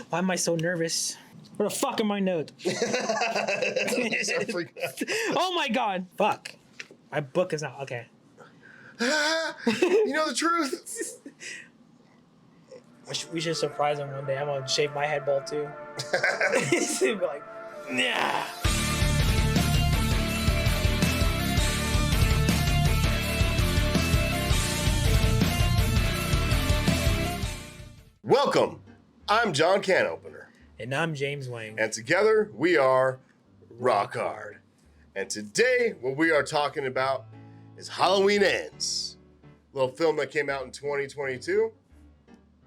Why am I so nervous? What the fuck are my notes? Oh my god. Fuck. My book is not okay. You know the truth. We should surprise him one day. I'm gonna shave my head bald too. He's gonna be like, yeah. Welcome. I'm John Canopener. And I'm James Wang. And together we are Rock Hard. And today what we are talking about is Halloween Ends. A little film that came out in 2022.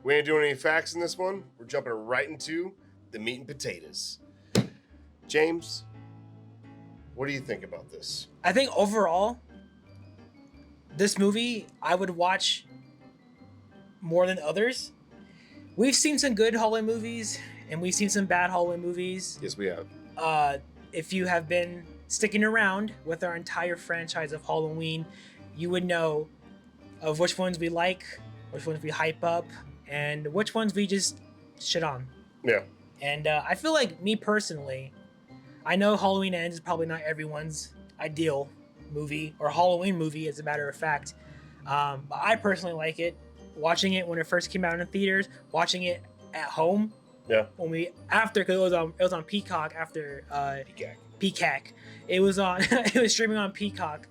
We ain't doing any facts in this one. We're jumping right into the meat and potatoes. James, what do you think about this? I think overall, this movie I would watch more than others. We've seen some good Halloween movies, and we've seen some bad Halloween movies. Yes, we have. If you have been sticking around with our entire franchise of Halloween, you would know of which ones we like, which ones we hype up, and which ones we just shit on. Yeah. And I feel like, me personally, I know Halloween Ends is probably not everyone's ideal movie, or Halloween movie as a matter of fact. But I personally like it. Watching it when it first came out in theaters, watching it at home. Yeah. Because it was on Peacock after Peacock. It was streaming on Peacock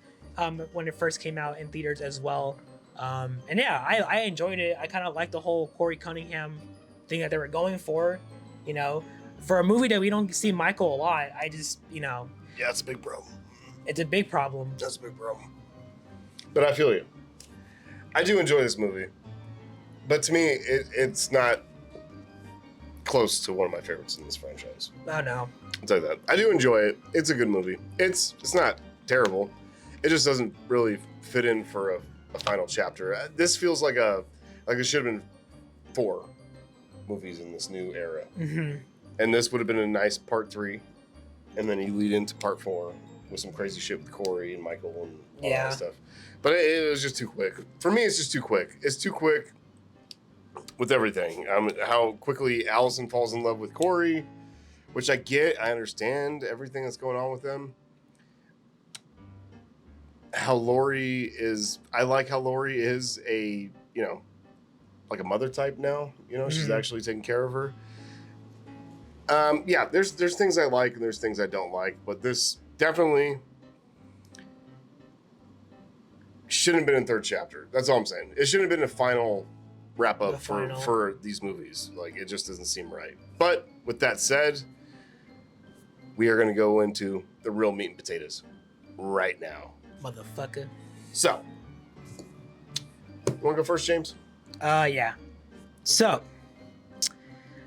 when it first came out in theaters as well. And yeah, I enjoyed it. I kind of liked the whole Corey Cunningham thing that they were going for. You know, for a movie that we don't see Michael a lot, I just, Yeah, it's a big problem. It's a big problem. That's a big problem. But I feel you. I do enjoy this movie. But to me, it's not close to one of my favorites in this franchise. Oh no. I'll tell you that. I do enjoy it. It's a good movie. It's not terrible. It just doesn't really fit in for a final chapter. This feels like it should have been 4 movies in this new era. Mm-hmm. And this would have been a nice part 3. And then you lead into part 4 with some crazy shit with Corey and Michael and all that stuff. But it was just too quick. For me, it's just too quick. It's too quick with everything. How quickly Allison falls in love with Corey, which I get. I understand everything that's going on with them. How Laurie is, I like how Laurie is a, like a mother type now. She's actually taking care of her. Yeah, there's things I like and there's things I don't like, but this definitely shouldn't have been in 3rd chapter. That's all I'm saying. It shouldn't have been a final wrap up for these movies. Like, it just doesn't seem right. But with that said, we are going to go into the real meat and potatoes right now. Motherfucker. So, you want to go first, James? Yeah. So,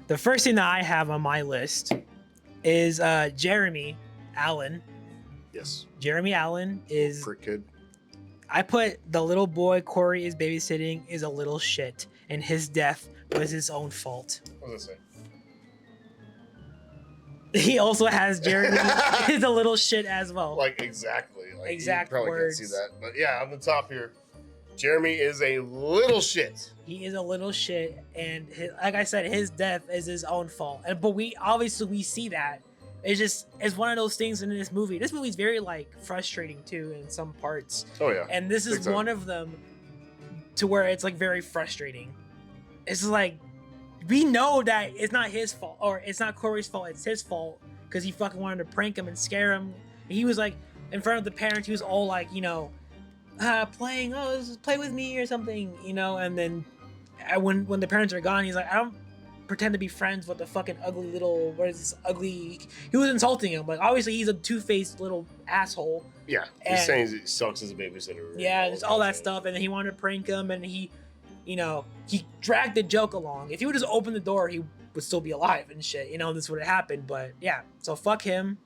the first thing that I have on my list is Jeremy Allen. Yes. Jeremy Allen is... Prick kid. I put the little boy Corey is babysitting is a little shit, and his death was his own fault. What does it say? He also has Jeremy is a little shit as well. Like, exactly. Exact you probably words. Can't see that. But yeah, on the top here, Jeremy is a little shit. He is a little shit, and like I said, his death is his own fault. But we see that. It's one of those things in this movie. This movie's very frustrating too in some parts. Oh yeah. And this is one of them to where it's very frustrating. It's like, we know that it's not his fault, or it's not Corey's fault, it's his fault, because he fucking wanted to prank him and scare him. He was in front of the parents, he was all playing, play with me or something, and then when the parents are gone, he's like, I don't pretend to be friends with the fucking ugly little, he was insulting him. Obviously he's a two-faced little asshole. Yeah, he's saying he sucks as a babysitter. Yeah, it's all that stuff, and then he wanted to prank him, and he dragged the joke along. If he would just open the door, he would still be alive and shit, this would have happened. But yeah, so fuck him.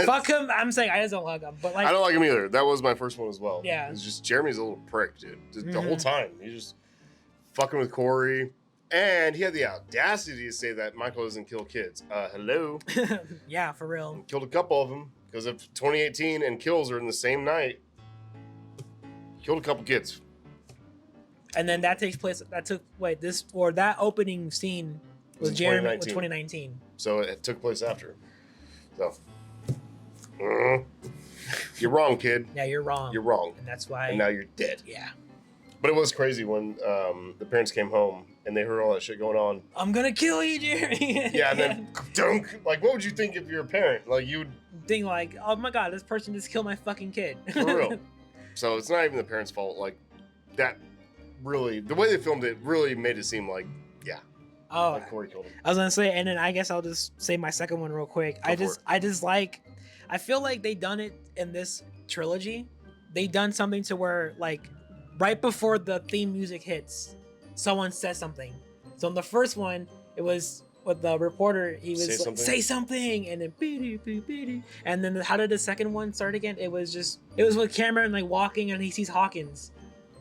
Fuck him. I'm saying I just don't like him, but I don't like him either. That was my first one as well. Yeah, it's just Jeremy's a little prick, dude. The whole time he's just fucking with Corey. And he had the audacity to say that Michael doesn't kill kids. Hello? Yeah, for real. He killed a couple of them because of 2018 and kills are in the same night. Killed a couple kids. And then that takes place. That opening scene With Jeremy with 2019. So it took place after. So you're wrong, kid. Yeah, you're wrong. You're wrong. And that's why. And now you're dead. Yeah. But it was crazy when the parents came home and they heard all that shit going on. I'm gonna kill you, Jeremy. Yeah, and then dunk. Like, what would you think if you're a parent? Like, you would think like, oh my god, this person just killed my fucking kid. For real. So it's not even the parents' fault. Like, that really, the way they filmed it really made it seem like, yeah. Oh, like Corey killed him. I was gonna say, and then I guess I'll just say my second one real quick. I feel like they done it in this trilogy. They done something to where, like, right before the theme music hits, someone says something. So in the first one, it was with the reporter. He was say something, and then and then how did the second one start again? It was with Cameron like walking, and he sees Hawkins.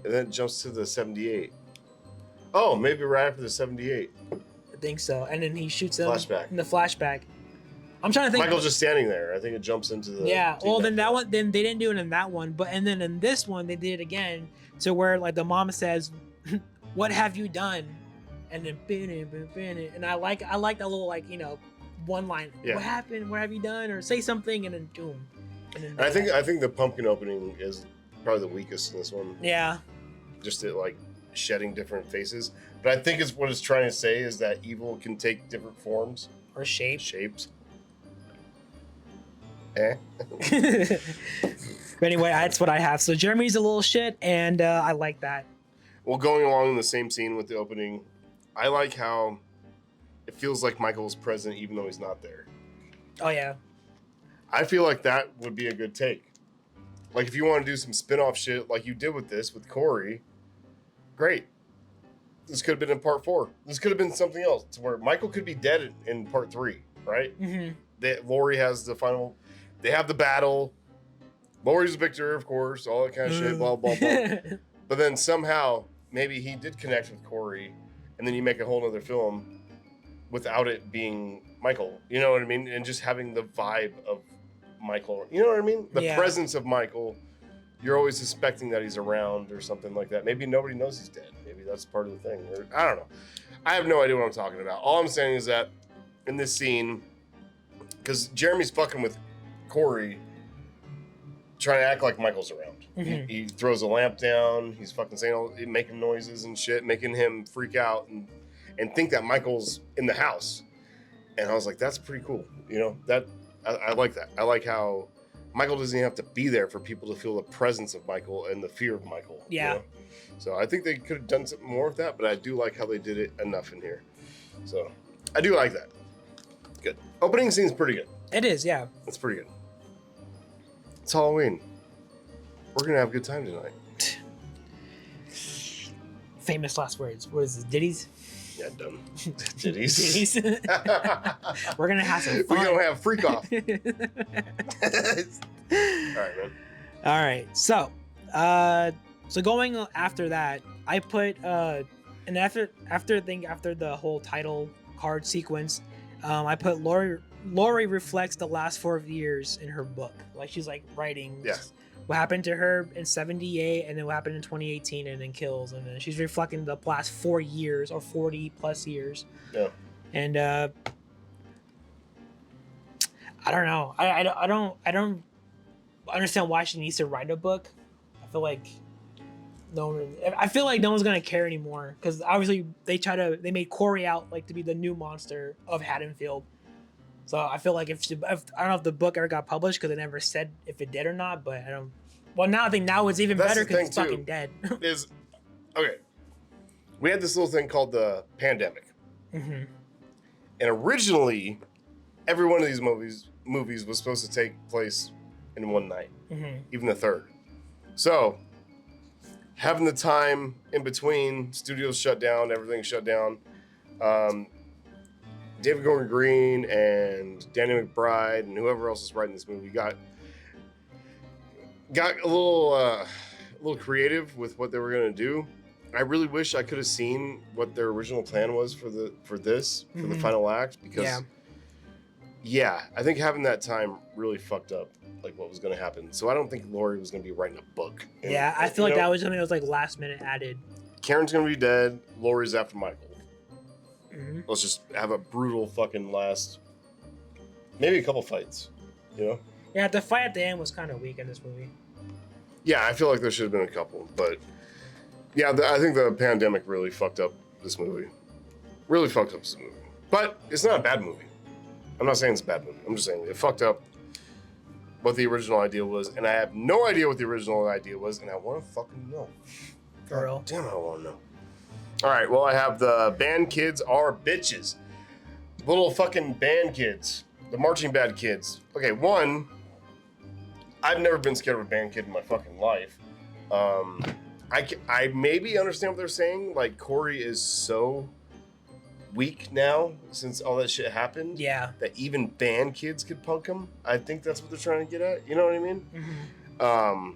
And then it jumps to the 78. Oh, maybe right after the 78. I think so. And then he shoots him in the flashback. I'm trying to think. Michael's just standing there. I think it jumps into the. Yeah. Well, then that one. Then they didn't do it in that one, and then in this one they did it again to where like the mom says, "What have you done?" And then and I like that little like one line. Yeah. What happened? What have you done? Or say something, and then boom. And then I think the pumpkin opening is probably the weakest in this one. Yeah. Just it like shedding different faces, but I think it's what it's trying to say is that evil can take different forms or shapes. But anyway, that's what I have. So Jeremy's a little shit, and I like that. Well, going along in the same scene with the opening, I like how it feels like Michael's present even though he's not there. Oh yeah. I feel like that would be a good take. Like if you want to do some spin-off shit like you did with this with Corey, great. This could have been in part 4. This could have been something else to where Michael could be dead in part 3, right? Mm-hmm. Laurie has the final. They have the battle. Laurie's the victor, of course, all that kind of shit, blah, blah, blah. But then somehow, maybe he did connect with Corey, and then you make a whole other film without it being Michael. You know what I mean? And just having the vibe of Michael. You know what I mean? The presence of Michael. You're always suspecting that he's around or something like that. Maybe nobody knows he's dead. Maybe that's part of the thing. Or, I don't know. I have no idea what I'm talking about. All I'm saying is that in this scene, because Jeremy's fucking with Corey, trying to act like Michael's around. Mm-hmm. He throws a lamp down. He's fucking making noises and shit, making him freak out and think that Michael's in the house. And I was like, that's pretty cool. You know, that I like that. I like how Michael doesn't even have to be there for people to feel the presence of Michael and the fear of Michael. Yeah. You know? So I think they could have done something more with that, but I do like how they did it enough in here. So I do like that. Good. Opening scene's pretty good. It is, yeah. It's pretty good. It's Halloween. We're gonna have a good time tonight. Famous last words. What is this? Ditties? Yeah, dumb. Ditties. Ditties. We're gonna have some fun. We're gonna have freak off. All right, man. All right. So going after that, I put and after the whole title card sequence, I put Laurie reflects the last 4 years in her book. Like she's like writing what happened to her in 78 and then what happened in 2018 and then kills. And then she's reflecting the last 4 years or 40 plus years. Yeah. And I don't know. I don't understand why she needs to write a book. I feel like no one's gonna care anymore because obviously they made Corey out like to be the new monster of Haddonfield. So I feel like if I don't know if the book ever got published because it never said if it did or not, but I don't. Well, now I think now it's even better because it's fucking dead. Okay. We had this little thing called the pandemic, and originally, every one of these movies was supposed to take place in one night, even the third. So having the time in between, studios shut down, everything shut down. David Gordon Green and Danny McBride and whoever else is writing this movie got a little creative with what they were gonna do. I really wish I could have seen what their original plan was for the final act because I think having that time really fucked up like what was gonna happen. So I don't think Laurie was gonna be writing a book. I feel like that was something that was like last minute added. Karen's gonna be dead. Laurie's after Michael. Mm-hmm. Let's just have a brutal fucking last, maybe a couple fights, you know? Yeah, the fight at the end was kind of weak in this movie. Yeah, I feel like there should have been a couple, but yeah, I think the pandemic really fucked up this movie. Really fucked up this movie. But it's not a bad movie. I'm not saying it's a bad movie. I'm just saying it fucked up what the original idea was, and I have no idea what the original idea was, and I want to fucking know. For real. Damn, I want to know. All right, well, I have the band kids are bitches. Little fucking band kids. The marching band kids. Okay, one, I've never been scared of a band kid in my fucking life. I maybe understand what they're saying. Like, Corey is so weak now since all that shit happened. Yeah. That even band kids could punk him. I think that's what they're trying to get at. You know what I mean? Mm-hmm.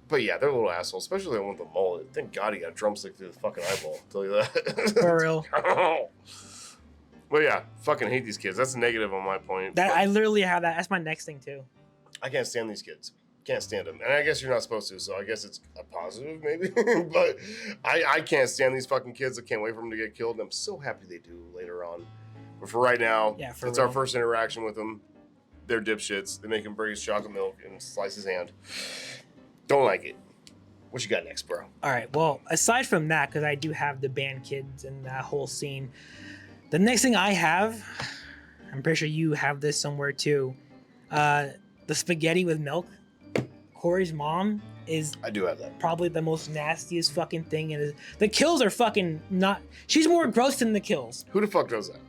But yeah, they're a little assholes, especially the one with the mullet. Thank God he got a drumstick through the fucking eyeball. I'll tell you that. For real. But yeah, fucking hate these kids. That's a negative on my point. That But I literally have that. That's my next thing too. I can't stand these kids. Can't stand them. And I guess you're not supposed to, so I guess it's a positive maybe. But I can't stand these fucking kids. I can't wait for them to get killed. And I'm so happy they do later on. But for right now, Yeah, for it's real. our first interaction with them. They're dipshits. They make him break his chocolate milk and slice his hand. Don't like it. What you got next, bro? All right. Well, aside from that, because I do have the band kids and that whole scene, the next thing I have, I'm pretty sure you have this somewhere too. The spaghetti with milk. Corey's mom is I do have that. probably the most nastiest fucking thing. And the kills are fucking not. She's more gross than the kills. Who the fuck does that?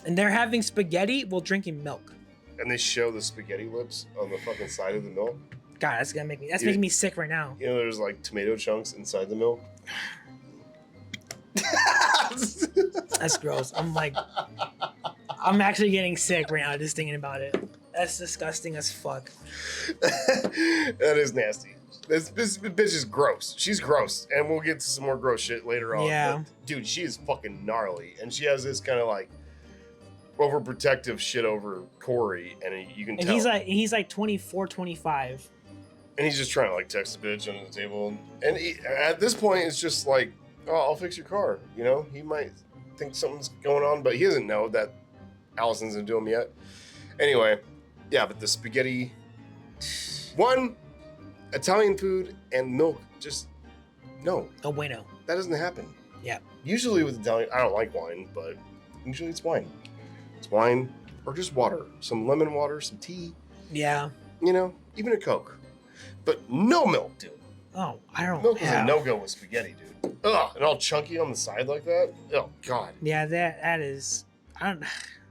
And they're having spaghetti while drinking milk. And they show the spaghetti lips on the fucking side of the milk. God, that's gonna make me. That's Yeah. making me sick right now. You know, there's like tomato chunks inside the milk. That's gross. I'm actually getting sick right now just thinking about it. That's disgusting as fuck. That is nasty. This bitch is gross. She's gross, and we'll get to some more gross shit later on. Yeah. But, dude, she is fucking gnarly, and she has this kind of like overprotective shit over Corey, and you can And tell. he's like 24, 25. And he's just trying to like text the bitch under the table, and at this point, it's just like, oh, I'll fix your car. You know, he might think something's going on, but he doesn't know that Allison's into him yet. Anyway, yeah, but the spaghetti, one, Italian food and milk, just no, No bueno. that doesn't happen. Yeah. Usually with Italian, I don't like wine, but usually it's wine. It's wine or just water, some lemon water, some tea, Yeah. you know, even a Coke. But no milk, dude. Oh, I don't. Milk is yeah. a no-go with spaghetti, dude. Ugh, and all chunky on the side like that. Oh, God. Yeah, that is. I don't.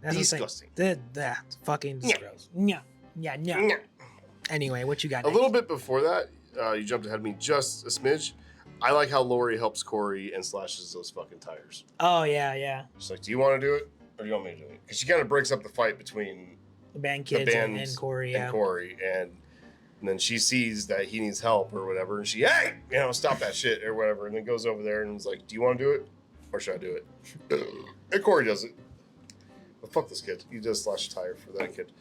That's Disgusting. That fucking Yeah. gross. Yeah. Yeah. Yeah. Nyah. Anyway, what you got? A next? little bit before that, you jumped ahead of me just a smidge. I like how Lori helps Corey and slashes those fucking tires. Oh yeah, yeah. She's like, do you want to do it or do you want me to do it? Because she kind of breaks up the fight between The band the kids and bands Corey. Yeah. and Corey. And then she sees that he needs help or whatever. And she, hey, you know, stop that shit or whatever. And then goes over there and is like, do you want to do it or should I do it? And Corey does it. But fuck this kid. He does slash a tire for that kid.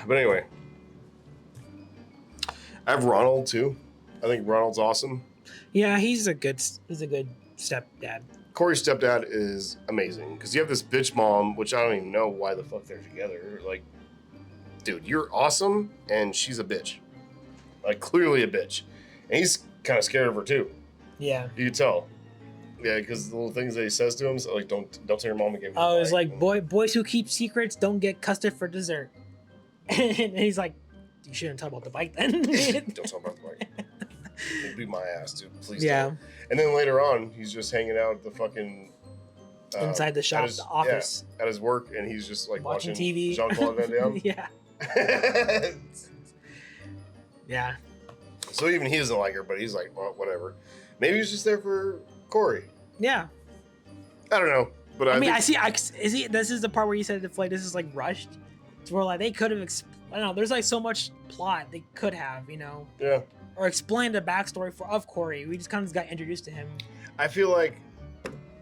But anyway. I have Ronald too. I think Ronald's awesome. Yeah, he's a good stepdad. Corey's stepdad is amazing because you have this bitch mom, which I don't even know why the fuck they're together. Like, dude, you're awesome, and she's a bitch. Like, clearly a bitch. And he's kind of scared of her too. Yeah. You can tell. Yeah, because the little things that he says to him, so like, don't tell your mom to give you. Oh, it's the like bike. boys who keep secrets don't get custard for dessert. And he's like, you shouldn't talk about the bike then. Don't talk about the bike. It'd beat my ass, dude. Please Yeah. don't. And then later on, he's just hanging out at the fucking Inside the shop, at his- the office, at his work, and he's just like watching watching TV. Jean-Claude Van Damme. Yeah. Yeah. So even he doesn't like her, but he's like, well, whatever. Maybe he's just there for Corey. Yeah. I don't know, but I mean, think, this is the part where you said the like this is like rushed. It's where like they could have, I don't know. There's like so much plot they could have, you know, yeah. or explained the backstory of Corey. We just kind of got introduced to him. I feel like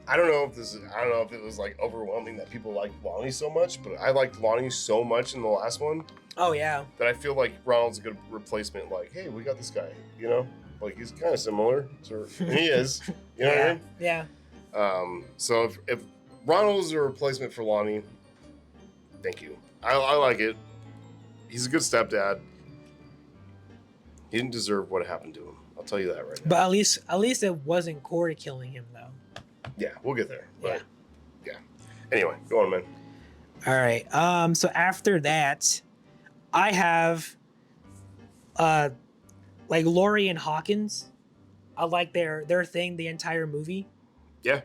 I don't know if it was like overwhelming that people liked Lonnie so much, but I liked Lonnie so much in the last one Oh yeah. that I feel like Ronald's a good replacement. Like, hey, we got this guy, you know, like he's kind of similar, and he is, you know what I Yeah. mean? Yeah. So if Ronald is a replacement for Lonnie, thank you. I like it. He's a good stepdad. He didn't deserve what happened to him. I'll tell you that right now. But at least it wasn't Corey killing him though. Yeah, we'll get there. But yeah. Anyway, go on, man. All right. So after that, I have like Laurie and Hawkins. I like their thing the entire movie. Yeah.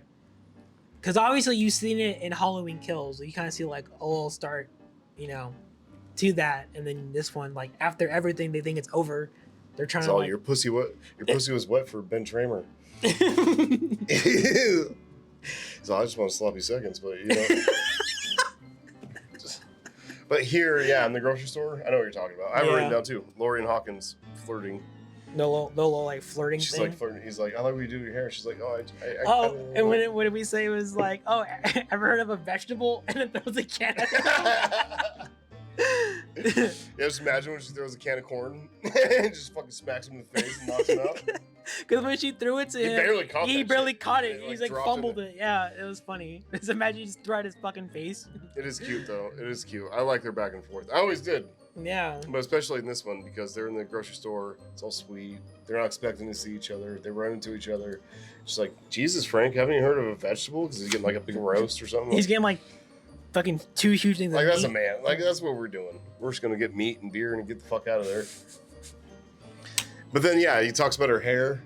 Because obviously you've seen it in Halloween Kills. You kind of see like a little start, to that, and then this one, like after everything, they think it's over. They're trying to. Your pussy wet. Your pussy was wet for Ben Tramer. So I just want sloppy seconds, but But here, in the grocery store, I know what you're talking about. I have it written down too. Laurie and Hawkins flirting. No, like flirting. She's thing. Like flirting. He's like, I like what you do to your hair. She's like, and what did we say? It was like, oh, ever heard of a vegetable? And it throws a can at him. Yeah, just imagine when she throws a can of corn and just fucking smacks him in the face and knocks him out. Because when she threw it to him, he barely caught it. He's like fumbled it. Yeah, it was funny. Just imagine you just throw it at his fucking face. It is cute though. It is cute. I like their back and forth. I always did. Yeah. But especially in this one because they're in the grocery store. It's all sweet. They're not expecting to see each other. They run into each other. She's like, Jesus, Frank, haven't you heard of a vegetable? Because he's getting like a big roast or something. He's getting like fucking 2 huge things. Like that's a man. Like that's what we're doing. We're just gonna get meat and beer and get the fuck out of there. But then he talks about her hair.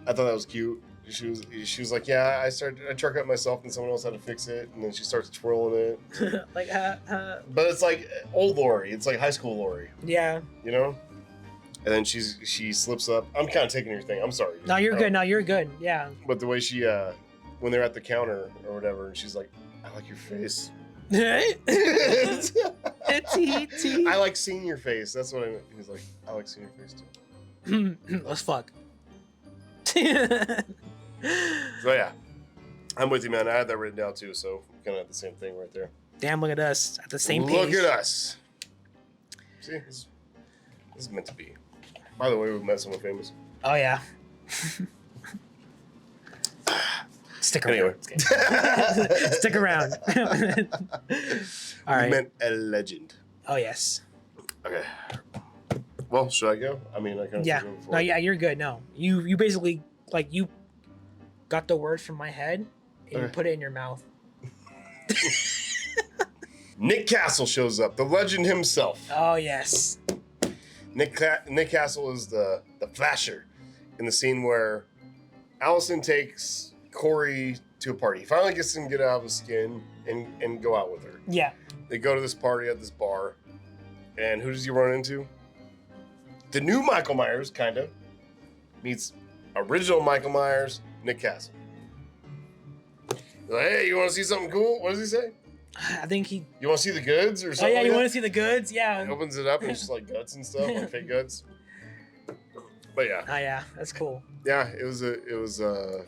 I thought that was cute. She was like, I truck up myself and someone else had to fix it, and then she starts twirling it. Like But it's like old Lori. It's like high school Lori. Yeah. And then she slips up. I'm kind of taking your thing. I'm sorry. No, you're good. No, you're good. Yeah. But the way she when they're at the counter or whatever, and she's like, I like your face. I like seeing your face. That's what I meant. He's like, I like seeing your face too. Let's fuck. So I'm with you, man. I had that written down too, so we kind of have the same thing right there. Damn, look at us at the same page. Look at us. See, this is meant to be. By the way, we've met someone famous. Oh yeah. Stick around. Anyway. Stick around. All right. We meant a legend. Oh yes. Okay. Well, should I go? I mean, I kind of go before. No, you're good. No, you basically you got the words from my head and you put it in your mouth. Nick Castle shows up, the legend himself. Oh yes. Nick Castle is the flasher in the scene where Allison takes Corey to a party. He finally gets him to get out of his skin and go out with her. Yeah. They go to this party at this bar, and who does he run into? The new Michael Myers, kind of, meets original Michael Myers, Nick Castle. He's like, hey, you want to see something cool? What does he say? I think he... You want to see the goods or something? Oh, yeah, you want to see the goods? Yeah. He opens it up and it's just like guts and stuff, like fake guts. But yeah. Oh, yeah, that's cool. Yeah, it was a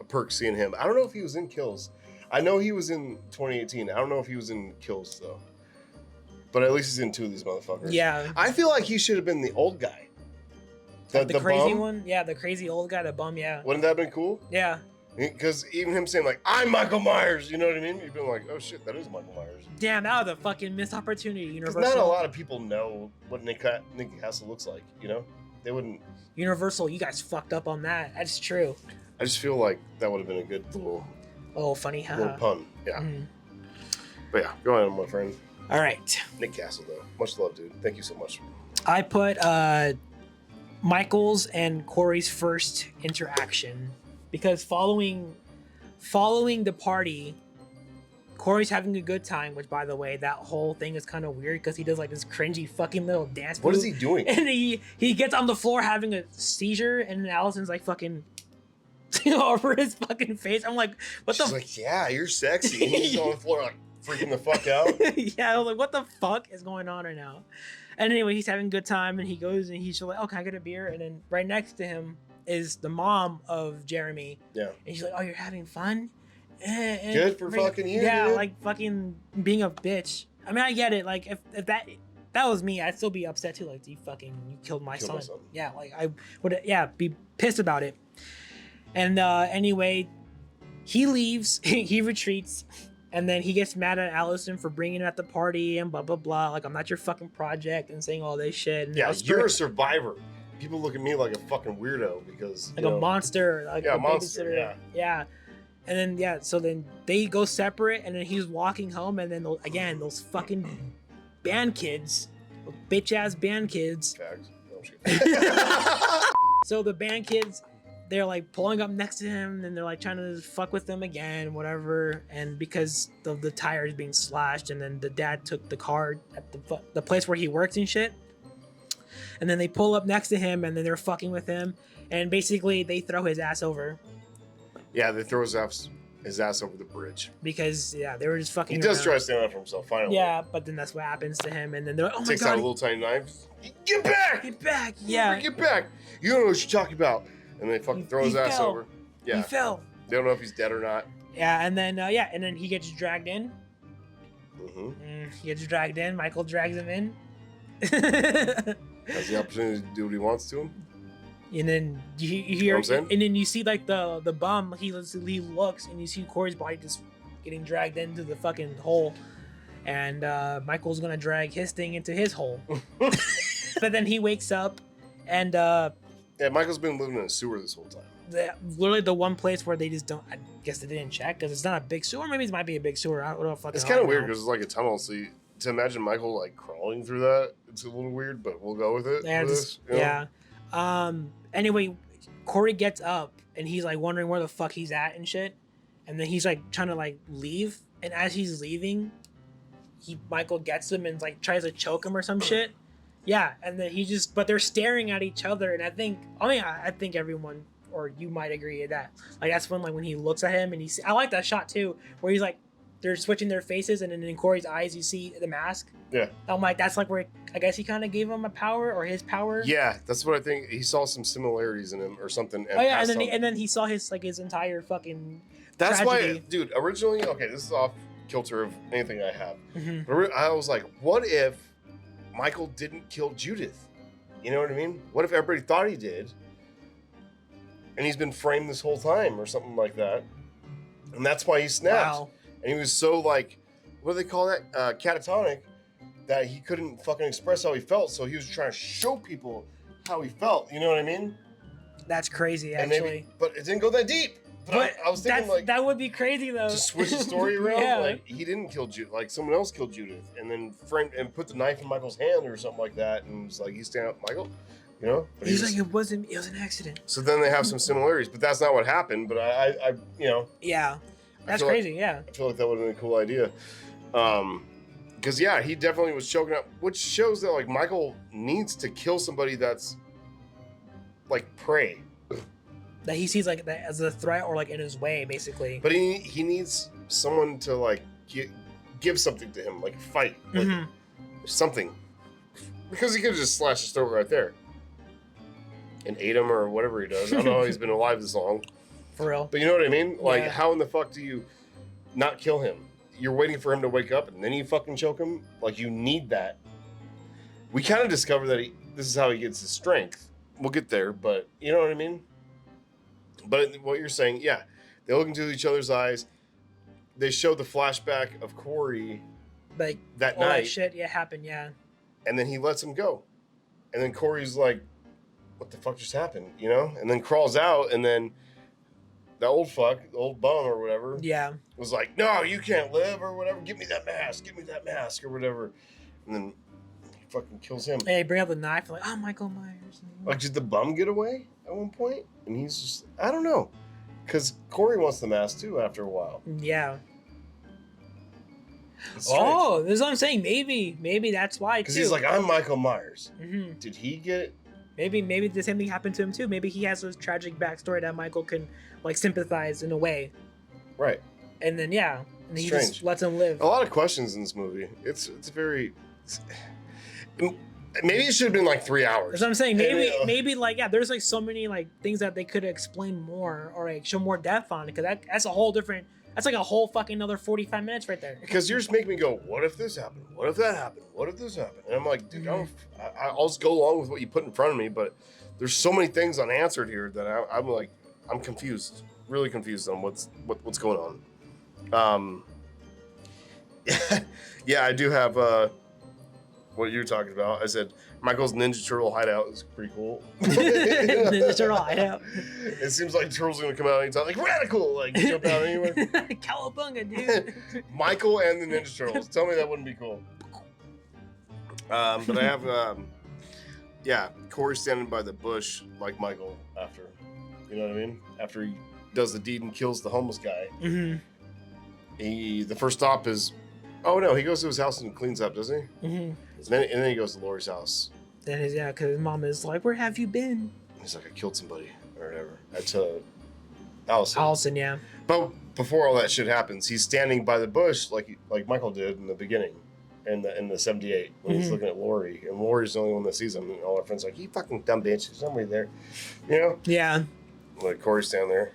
perk seeing him. I don't know if he was in Kills. I know he was in 2018. I don't know if he was in Kills, though. But at least he's in 2 of these motherfuckers. Yeah. I feel like he should have been the old guy. The crazy bum. one? Yeah, the crazy old guy, the bum, yeah. Wouldn't that have been cool? Yeah. Because even him saying, like, I'm Michael Myers, you know what I mean? You've been like, oh shit, that is Michael Myers. Damn, that was a fucking missed opportunity, Universal. Because not a lot of people know what Nick Castle looks like, you know? They wouldn't. Universal, you guys fucked up on that. That's true. I just feel like that would have been a good little... Oh, funny, huh? Little pun, yeah. Mm-hmm. But yeah, go ahead, my friend. All right. Nick Castle, though. Much love, dude. Thank you so much. I put Michael's and Corey's first interaction because following the party, Corey's having a good time, which, by the way, that whole thing is kind of weird because he does like this cringy fucking little dance move. What is he doing? And he gets on the floor having a seizure, and Allison's like fucking over his fucking face. I'm like, what She's the? Like, yeah, you're sexy. And he's on the floor like freaking the fuck out. Yeah, I was like, what the fuck is going on right now? And anyway, he's having a good time, and he goes and he's like, oh, can I get a beer? And then right next to him is the mom of Jeremy. Yeah. And she's like, oh, you're having fun? And good for fucking you. Yeah, dude. like fucking being a bitch. I mean, I get it. Like, if that was me, I'd still be upset too. Like, you killed my son. Yeah, like I would, be pissed about it. And anyway, he leaves, he retreats, and then he gets mad at Allison for bringing him at the party and blah blah blah. Like, I'm not your fucking project, and saying all this shit. And Yeah, you're a survivor. People look at me like a fucking weirdo because like a monster, like a monster. babysitter. Yeah. And then so then they go separate, and then he's walking home, and then again those fucking band kids, bitch ass band kids. Facts. No, So the band kids, they're like pulling up next to him, and they're like trying to fuck with him again, whatever. And because of the tires being slashed, and then the dad took the car at the place where he works and shit. And then they pull up next to him, and then they're fucking with him, and basically they throw his ass over. Yeah, they throw his ass over the bridge. Because they were just fucking. He does around. try to stand up for himself. Finally. Yeah, but then that's what happens to him, and then they're like, "Oh my god!" Takes out a little tiny knife. Get back! Get back! Yeah. Get back! You don't know what you're talking about. And they fucking throw his ass over. Yeah. He fell. They don't know if he's dead or not. Yeah, and then and then he gets dragged in. Mm-hmm. He gets dragged in. Michael drags him in. Has the opportunity to do what he wants to him. And then you hear, and then you see like the bum. He looks and you see Corey's body just getting dragged into the fucking hole, and Michael's gonna drag his thing into his hole. But then he wakes up, and Michael's been living in a sewer this whole time. Literally the one place where they just don't. I guess they didn't check because it's not a big sewer. Maybe it might be a big sewer. I don't know. It's kind of weird because it's like a tunnel. So to imagine Michael like crawling through that, it's a little weird. But we'll go with it. Yeah. Anyway, Corey gets up and he's like wondering where the fuck he's at and shit. And then he's like trying to like leave. And as he's leaving, Michael gets him and like tries to choke him or some shit. Yeah. And then but they're staring at each other. And I think everyone, or you might agree with that. Like that's when he looks at him and I like that shot too, where he's like, they're switching their faces, and then in Corey's eyes you see the mask. Yeah. I'm like, that's like where I guess he kind of gave him a power or his power. Yeah, that's what I think. He saw some similarities in him or something. And then he saw his entire fucking. That's tragedy. why, dude. Originally, okay, this is off kilter of anything I have. Mm-hmm. But I was like, what if Michael didn't kill Judith? You know what I mean? What if everybody thought he did, and he's been framed this whole time or something like that, and that's why he snapped. Wow. And he was so like, what do they call that? Catatonic, that he couldn't fucking express how he felt. So he was trying to show people how he felt. You know what I mean? That's crazy, actually. But it didn't go that deep. But I was thinking like that would be crazy though. To switch the story around. Yeah. Like he didn't kill Judith. Like someone else killed Judith, and then framed and put the knife in Michael's hand or something like that, and was like, he's standing up, Michael. You know? But he's like, it was an accident. So then they have some similarities, but that's not what happened. But I you know. Yeah. That's crazy, I feel like that would have been a cool idea. Because, he definitely was choking up, which shows that, like, Michael needs to kill somebody that's, like, prey. That he sees, like, that as a threat or, like, in his way, basically. But he needs someone to, like, give something to him, like, fight. Like, something. Because he could have just slashed his throat right there. And ate him or whatever he does. I don't know how he's been alive this long. For real. But you know what I mean? Like, Yeah. how in the fuck do you not kill him? You're waiting for him to wake up and then you fucking choke him? Like, you need that. We kind of discover that this is how he gets his strength. We'll get there, but you know what I mean? But what you're saying, they look into each other's eyes. They show the flashback of Corey like that all night. that shit, happened, And then he lets him go. And then Corey's like, what the fuck just happened? You know? And then crawls out, and then the old bum or whatever, was like, no, you can't live or whatever. Give me that mask or whatever. And then he fucking kills him. Hey, bring out the knife, like, oh, Michael Myers. Like, did the bum get away at one point? And he's just, I don't know. Because Corey wants the mask too after a while. Yeah. It's strange. Oh, this is what I'm saying. Maybe that's why, too. Because he's like, I'm Michael Myers. Mm-hmm. Did he get... Maybe the same thing happened to him too. Maybe he has this tragic backstory that Michael can like sympathize in a way. Right. And then and he just lets him live. A lot of questions in this movie. It's very. Maybe it should have been like 3 hours. That's what I'm saying. Maybe like there's like so many like things that they could explain more or like show more depth on it, because that's a whole different. That's like a whole fucking another 45 minutes right there. Because you're just making me go, what if this happened? What if that happened? What if this happened? And I'm like, dude, I'll just go along with what you put in front of me, but there's so many things unanswered here that I'm like, I'm confused. really confused on what's going on. Yeah, I do have what you're talking about. I said Michael's Ninja Turtle hideout is pretty cool. Ninja Turtle hideout. It seems like Turtle's gonna come out anytime, like radical, like jump out anywhere. Cowabunga, dude. Michael and the Ninja Turtles. Tell me that wouldn't be cool. But I have, yeah, Corey standing by the bush like Michael after, you know what I mean? After he does the deed and kills the homeless guy. Mm-hmm. The first stop is, oh no, he goes to his house and cleans up, doesn't he? Mm-hmm. And then he goes to Lori's house. Then because his mom is like, "Where have you been?" He's like, "I killed somebody," or whatever. That's Allison. Allison, yeah. But before all that shit happens, he's standing by the bush like Michael did in the beginning, in the 78 when he's looking at Lori, and Lori's the only one that sees him, and all our friends are like, "You fucking dumb bitch, there's somebody there," you know? Yeah. Like Corey's standing there,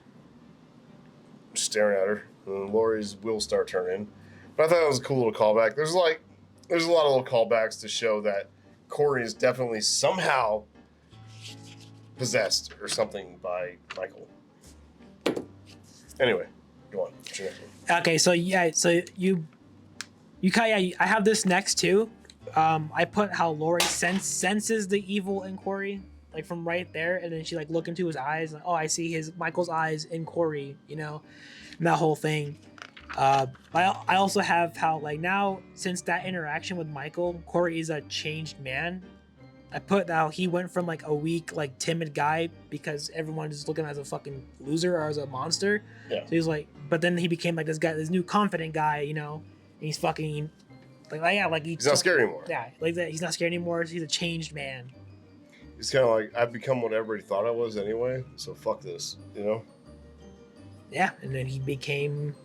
just staring at her, and Lori's wheels start turning. But I thought it was a cool little callback. There's a lot of little callbacks to show that Corey is definitely somehow possessed or something by Michael. Anyway, go on. What's your next one? Okay, so yeah, so you kind of, I have this next too. I put how Lori senses the evil in Corey, like from right there, and then she like look into his eyes, like, oh, I see Michael's eyes in Corey, you know, and that whole thing. I also have how like now since that interaction with Michael, Corey is a changed man. I put how he went from like a weak, like timid guy because everyone is looking as a fucking loser or as a monster. Yeah. So he's like, but then he became like this new confident guy, you know. And he's fucking He's not scared anymore. Yeah, like that. He's not scared anymore. He's a changed man. He's kind of like, I've become what everybody thought I was anyway, so fuck this, you know? Yeah, and then he became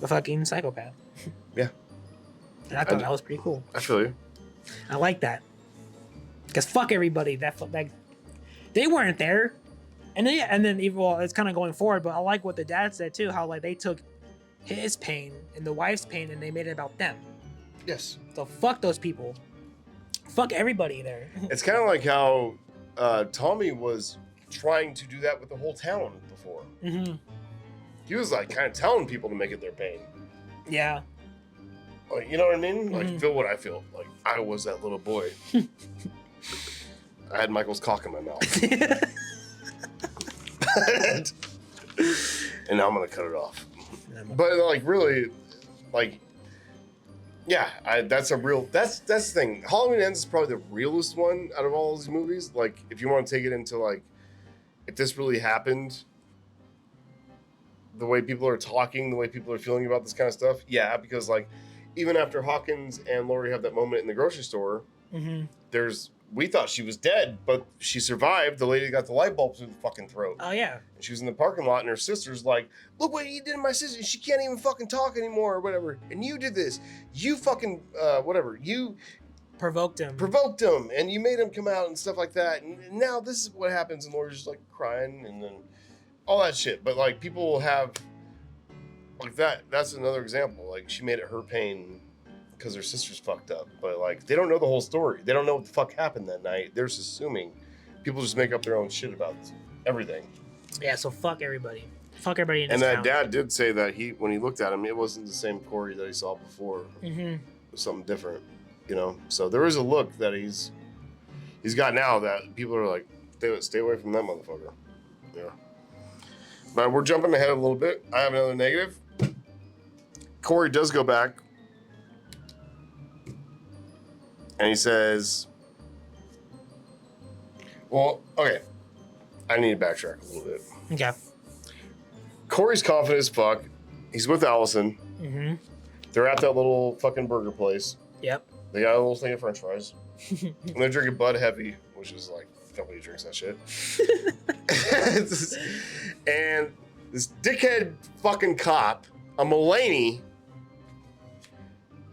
a fucking psychopath. Yeah. And I thought that was pretty cool. I feel you. I like that. Because fuck everybody. They weren't there. And then even, well, it's kind of going forward, but I like what the dad said too, how like they took his pain and the wife's pain and they made it about them. Yes. So fuck those people. Fuck everybody there. It's kind of like how Tommy was trying to do that with the whole town before. Mm-hmm. He was like kind of telling people to make it their pain. Yeah. Like, you know what I mean? Like, feel what I feel. Like, I was that little boy. I had Michael's cock in my mouth. And now I'm going to cut it off. But, like, really, like, yeah, that's the thing. Halloween Ends is probably the realest one out of all these movies. Like, if you want to take it into, like, if this really happened, the way people are talking, the way people are feeling about this kind of stuff, yeah, because, like, even after Hawkins and Lori have that moment in the grocery store, we thought she was dead, but she survived. The lady got the light bulb through the fucking throat. Oh, yeah. And she was in the parking lot, and her sister's like, look what you did to my sister. She can't even fucking talk anymore or whatever. And you did this. You fucking, whatever. You provoked him, and you made him come out and stuff like that. And now this is what happens, and Lori's just, like, crying, and then all that shit. But, like, people will have... Like that's another example. Like, she made it her pain because her sister's fucked up. But, like, they don't know the whole story. They don't know what the fuck happened that night. They're just assuming. People just make up their own shit about everything. Yeah, so fuck everybody. Fuck everybody in this And that town. dad did say that when he looked at him, it wasn't the same Corey that he saw before. It was something different, you know? So there is a look that he's got now that people are like, stay away from that motherfucker. Yeah. But we're jumping ahead a little bit. I have another negative. Corey does go back, and he says, well, okay, I need to backtrack a little bit. Okay. Corey's confident as fuck. He's with Allison. They're at that little fucking burger place. Yep. They got a little thing of french fries. And they're drinking Bud Heavy, which is like, nobody drinks that shit. And this dickhead fucking cop, a Mulaney,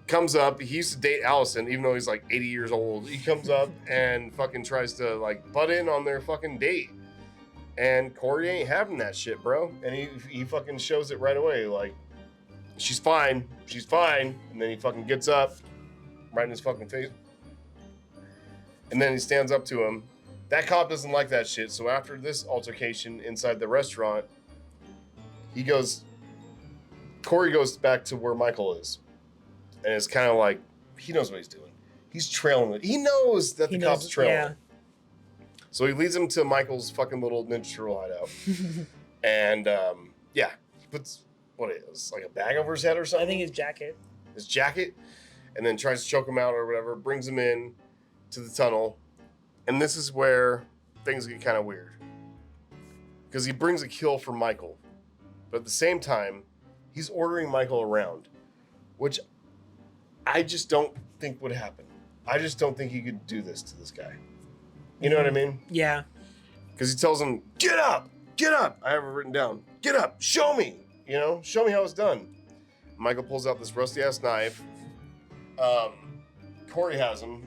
comes up. He used to date Allison, even though he's like 80 years old. He comes up and fucking tries to like butt in on their fucking date. And Corey ain't having that shit, bro. And he fucking shows it right away. Like, she's fine. She's fine. And then he fucking gets up right in his fucking face. And then he stands up to him. That cop doesn't like that shit. So after this altercation inside the restaurant, Corey goes back to where Michael is. And it's kind of like, he knows what he's doing. He's trailing it. He knows that the cops are trailing him. So he leads him to Michael's fucking little Ninja Turtle hideout. And, he puts, what it is, like a bag over his head or something? I think his jacket. And then tries to choke him out or whatever, brings him in to the tunnel. And this is where things get kind of weird. Because he brings a kill for Michael. But at the same time, he's ordering Michael around. Which I just don't think would happen. I just don't think he could do this to this guy. You know what I mean? Yeah. Because he tells him, get up. I have it written down. Get up, show me. Show me how it's done. Michael pulls out this rusty ass knife. Corey has him,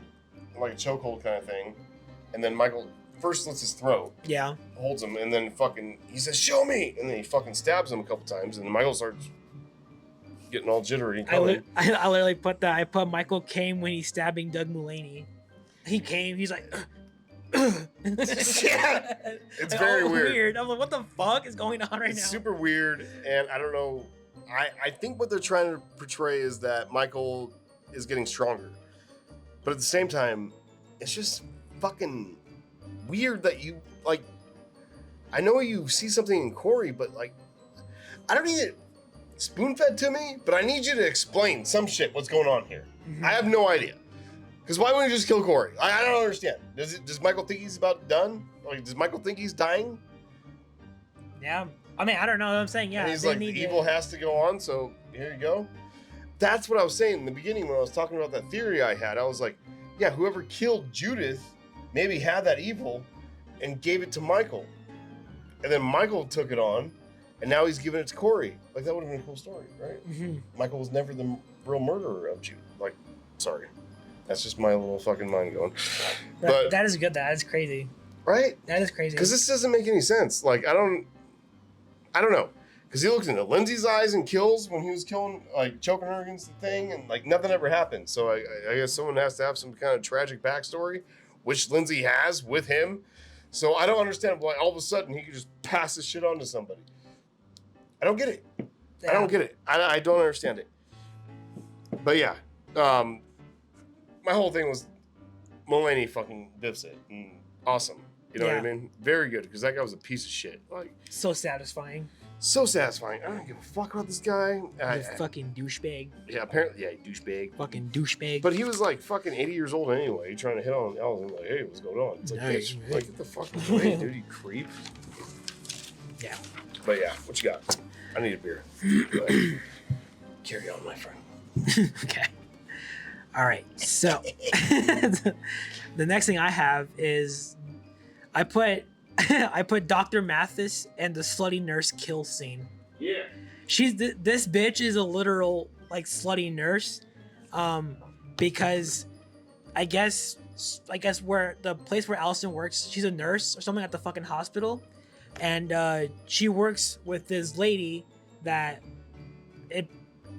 like a chokehold kind of thing. And then Michael first slits his throat. Yeah. Holds him, and then he says, show me. And then he fucking stabs him a couple times. And then Michael starts getting all jittery. I literally put that. I put Michael came when he's stabbing Doug Mulaney. He came, he's like, yeah, it's very weird. I'm like, what the fuck is going on right now? It's super weird, and I don't know. I think what they're trying to portray is that Michael is getting stronger, but at the same time, it's just fucking weird that you like. I know you see something in Corey, but like, I don't need it spoon-fed to me. But I need you to explain some shit. What's going on here? Mm-hmm. I have no idea. Because why wouldn't you just kill Corey? I don't understand. Does Michael think he's about done? Like, does Michael think he's dying? Yeah. I mean, I don't know what I'm saying. Yeah. And he's like, the evil has to go on, so here you go. That's what I was saying in the beginning when I was talking about that theory I had. I was like, yeah, whoever killed Judith maybe had that evil and gave it to Michael. And then Michael took it on, and now he's giving it to Corey. Like, that would have been a cool story, right? Mm-hmm. Michael was never the real murderer of Judith. Like, sorry. That's just my little fucking mind going. But that is good. That is crazy. Right? That is crazy. Because this doesn't make any sense. Like, I don't know. Because he looks into Lindsay's eyes and kills when he was killing, like, choking her against the thing, and, like, nothing ever happened. So I guess someone has to have some kind of tragic backstory, which Lindsay has with him. So I don't understand why all of a sudden he could just pass this shit on to somebody. I don't get it. Yeah. I don't get it. I don't understand it. But yeah. My whole thing was Mulaney fucking biffs it. And awesome. You know what I mean? Very good, because that guy was a piece of shit. Like, so satisfying. So satisfying. I don't give a fuck about this guy. Fucking douchebag. Yeah, apparently, douchebag. Fucking douchebag. But he was like fucking 80 years old anyway, trying to hit on Allison. Like, hey, what's going on? It's like, bitch, like, get the fuck away, dude, you creep. Yeah. But yeah, what you got? I need a beer. Carry on, my friend. Okay. All right. So the next thing I have is I put Dr. Mathis and the slutty nurse kill scene. Yeah. This bitch is a literal like slutty nurse, because I guess where the place where Allison works, she's a nurse or something at the fucking hospital, and she works with this lady that it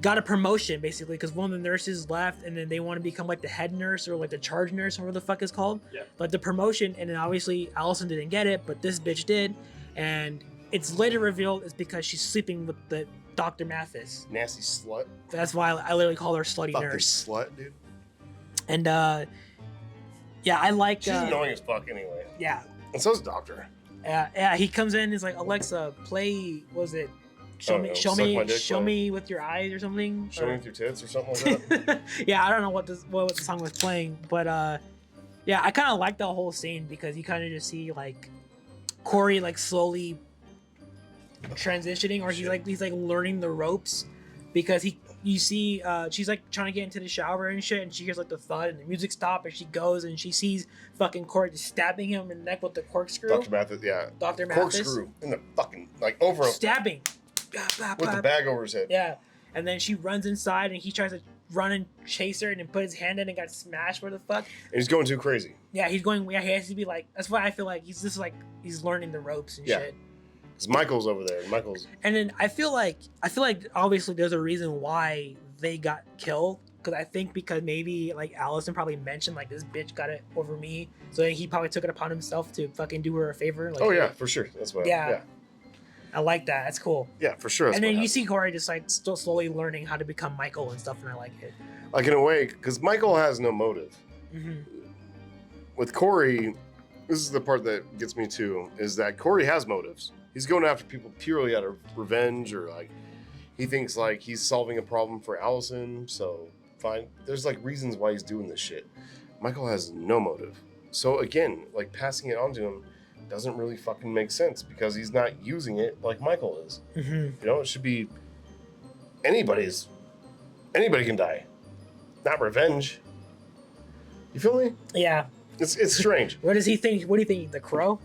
got a promotion basically because one of the nurses left, and then they want to become like the head nurse or like the charge nurse or whatever the fuck it's called. Yeah. But the promotion, and then obviously Allison didn't get it, but this bitch did, and it's later revealed it's because she's sleeping with the Dr. Mathis. Nasty slut. That's why I literally call her slutty fucking nurse. Slut, dude. And yeah, I like. She's annoying as fuck anyway. Yeah. And so's the doctor. Yeah. He comes in, he's like, Alexa, play. What was it? Show me with your eyes or something. Show me with your tits or something like that. Yeah, I don't know what the song was playing, but yeah, I kind of like the whole scene because you kind of just see like Corey like slowly transitioning, or he's like learning the ropes, because you see she's like trying to get into the shower and shit, and she hears like the thud and the music stop, and she goes and she sees fucking Corey just stabbing him in the neck with the corkscrew. Dr. Mathis, yeah. Dr. Mathis. Corkscrew in the fucking like over stabbing. With the bag over his head. Yeah. And then she runs inside and he tries to run and chase her and then put his hand in and got smashed. Where the fuck? And he's going too crazy. Yeah, he's going. Yeah, he has to be like. That's why I feel like he's just like he's learning the ropes and shit. Because Michael's over there. And then I feel like obviously there's a reason why they got killed. Because I think because maybe like Allison probably mentioned like this bitch got it over me, so he probably took it upon himself to fucking do her a favor. Like, oh yeah, for sure. That's why. Yeah. I like that. That's cool. Yeah, for sure. And then you see Corey just like still slowly learning how to become Michael and stuff, and I like it. Like in a way, because Michael has no motive. Mm-hmm. With Corey, this is the part that gets me too, is that Corey has motives. He's going after people purely out of revenge, or like he thinks like he's solving a problem for Allison. So fine, there's like reasons why he's doing this shit. Michael has no motive. So again, like passing it on to him doesn't really fucking make sense because he's not using it like Michael is. Mm-hmm. You know, it should be anybody can die, not revenge. You feel me? Yeah. It's strange. What does he think? What do you think? The Crow?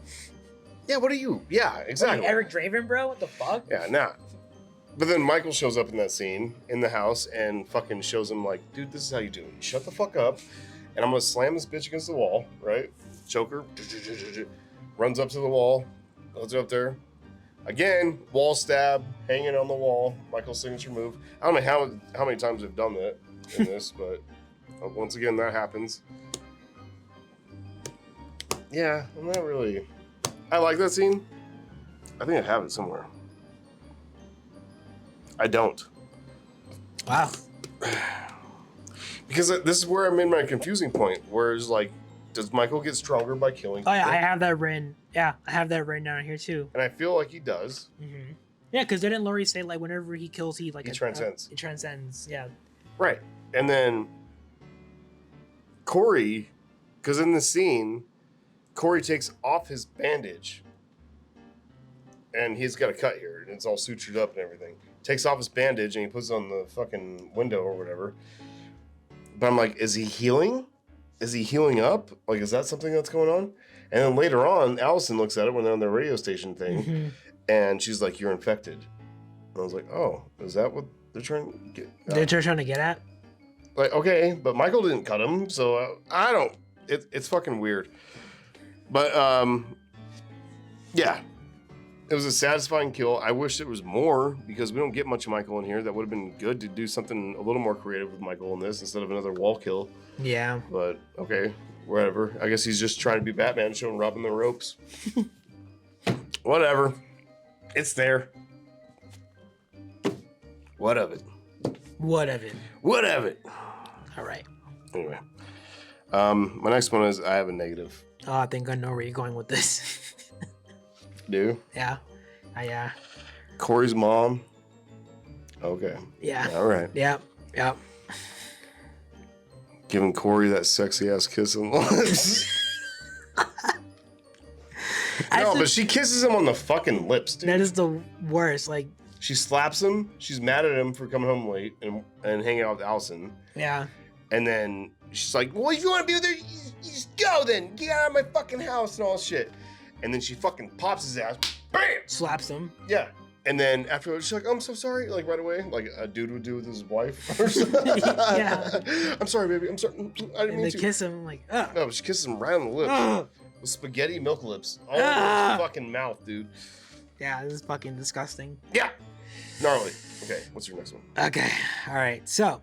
Yeah, what are you? Yeah, exactly. Like Eric Draven, bro? What the fuck? Yeah, nah. But then Michael shows up in that scene in the house and fucking shows him like, dude, this is how you do it. Shut the fuck up, and I'm gonna slam this bitch against the wall, right? Choker, runs up to the wall, goes up there. Again, wall stab, hanging on the wall. Michael's signature move. I don't know how many times they've done that in this, but once again, that happens. Yeah, I'm not really. I like that scene. I think I have it somewhere. I don't. Wow. Because this is where I'm in my confusing point, where it's like, does Michael get stronger by killing Oh yeah, people? I have that written. Yeah, I have that written down here too. And I feel like he does. Mm-hmm. Yeah, because didn't Laurie say like whenever he kills, he transcends. He transcends. Yeah. Right. And then Corey, because in the scene, Corey takes off his bandage, and he's got a cut here, and it's all sutured up and everything. Takes off his bandage and he puts it on the fucking window or whatever. But I'm like, is he healing? Is he healing up? Like, is that something that's going on? And then later on, Allison looks at it when they're on the radio station thing, Mm-hmm. and she's like, "You're infected." And I was like, "Oh, is that what they're trying to get?" They're trying to get at. Like, okay, but Michael didn't cut him, so I don't. It's fucking weird. But yeah, it was a satisfying kill. I wish there was more because we don't get much of Michael in here. That would have been good to do something a little more creative with Michael in this instead of another wall kill. Yeah. But okay, whatever. I guess he's just trying to be Batman, showing Robin the ropes. Whatever. It's there. What of it? What of it? What of it? All right. Anyway, my next one is I have a negative. Oh, I think I know where you're going with this. Do? Yeah. Yeah. Corey's mom. Okay. Yeah. All right. Yep. Yep. Giving Corey that sexy ass kiss on the lips. No, but she kisses him on the fucking lips, dude. That is the worst. Like, She slaps him. She's mad at him for coming home late and hanging out with Allison. yeah. And then she's like, well, if you want to be with her, you just go then. Get out of my fucking house and all this shit. And then she fucking pops his ass. Bam! Slaps him. Yeah. And then afterwards, she's like, I'm so sorry. Like right away, like a dude would do with his wife or something. Yeah. I'm sorry, baby. I'm sorry. I didn't And mean they to. kiss him like, ugh. No, she kisses him right on the lips. Ugh. With spaghetti milk lips. All over his fucking mouth, dude. Yeah, this is fucking disgusting. Yeah. Gnarly. Okay, what's your next one? Okay. All right. So,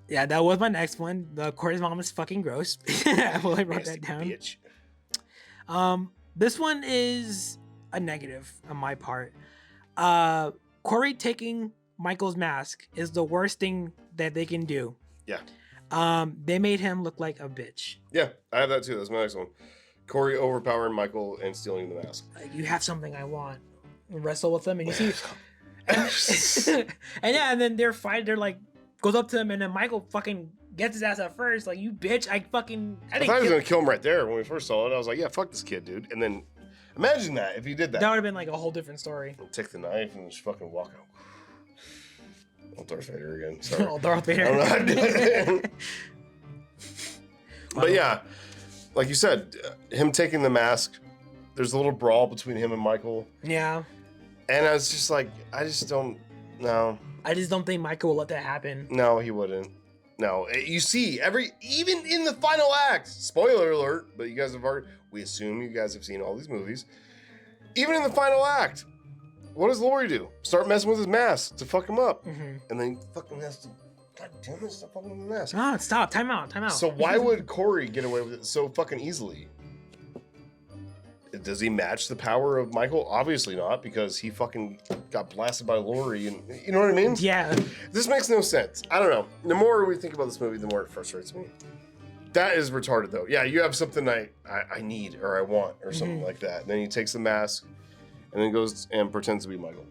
yeah, that was my next one. The Corey's mom is fucking gross. I wrote Nasty that down. Bitch. This one is a negative on my part. Corey taking Michael's mask is the worst thing that they can do. Yeah. They made him look like a bitch. Yeah, I have that too. That's my next one. Corey overpowering Michael and stealing the mask. Like, you have something I want. Wrestle with them, and you see, and yeah, and then they're fighting. They're like, goes up to him, and then Michael fucking gets his ass at first. Like, you bitch! I I thought he was kill-" gonna kill him right there when we first saw it. I was like, yeah, fuck this kid, dude. And then imagine that if he did that. That would have been like a whole different story. Take the knife and just fucking walk out. Oh, Darth Vader again. Sorry. Oh, Darth I don't know how to do it. But yeah, like you said, him taking the mask, there's a little brawl between him and Michael. Yeah. And I was just like, I just don't, no. I just don't think Michael will let that happen. No, he wouldn't. No, you see, even in the final act, spoiler alert, but you guys have already, we assume you guys have seen all these movies. Even in the final act, what does Laurie do? Start messing with his mask to fuck him up. Mm-hmm. And then he fucking has to, God damn it, stop fucking with the mask. Ah, stop. Time out. So why would Corey get away with it so fucking easily? does he match the power of Michael? Obviously not, because he fucking got blasted by Lori, and you know what I mean? Yeah. This makes no sense. I don't know. The more we think about this movie, the more it frustrates me. That is retarded, though. Yeah, you have something I need or I want or something like that. And then he takes the mask and then goes and pretends to be Michael.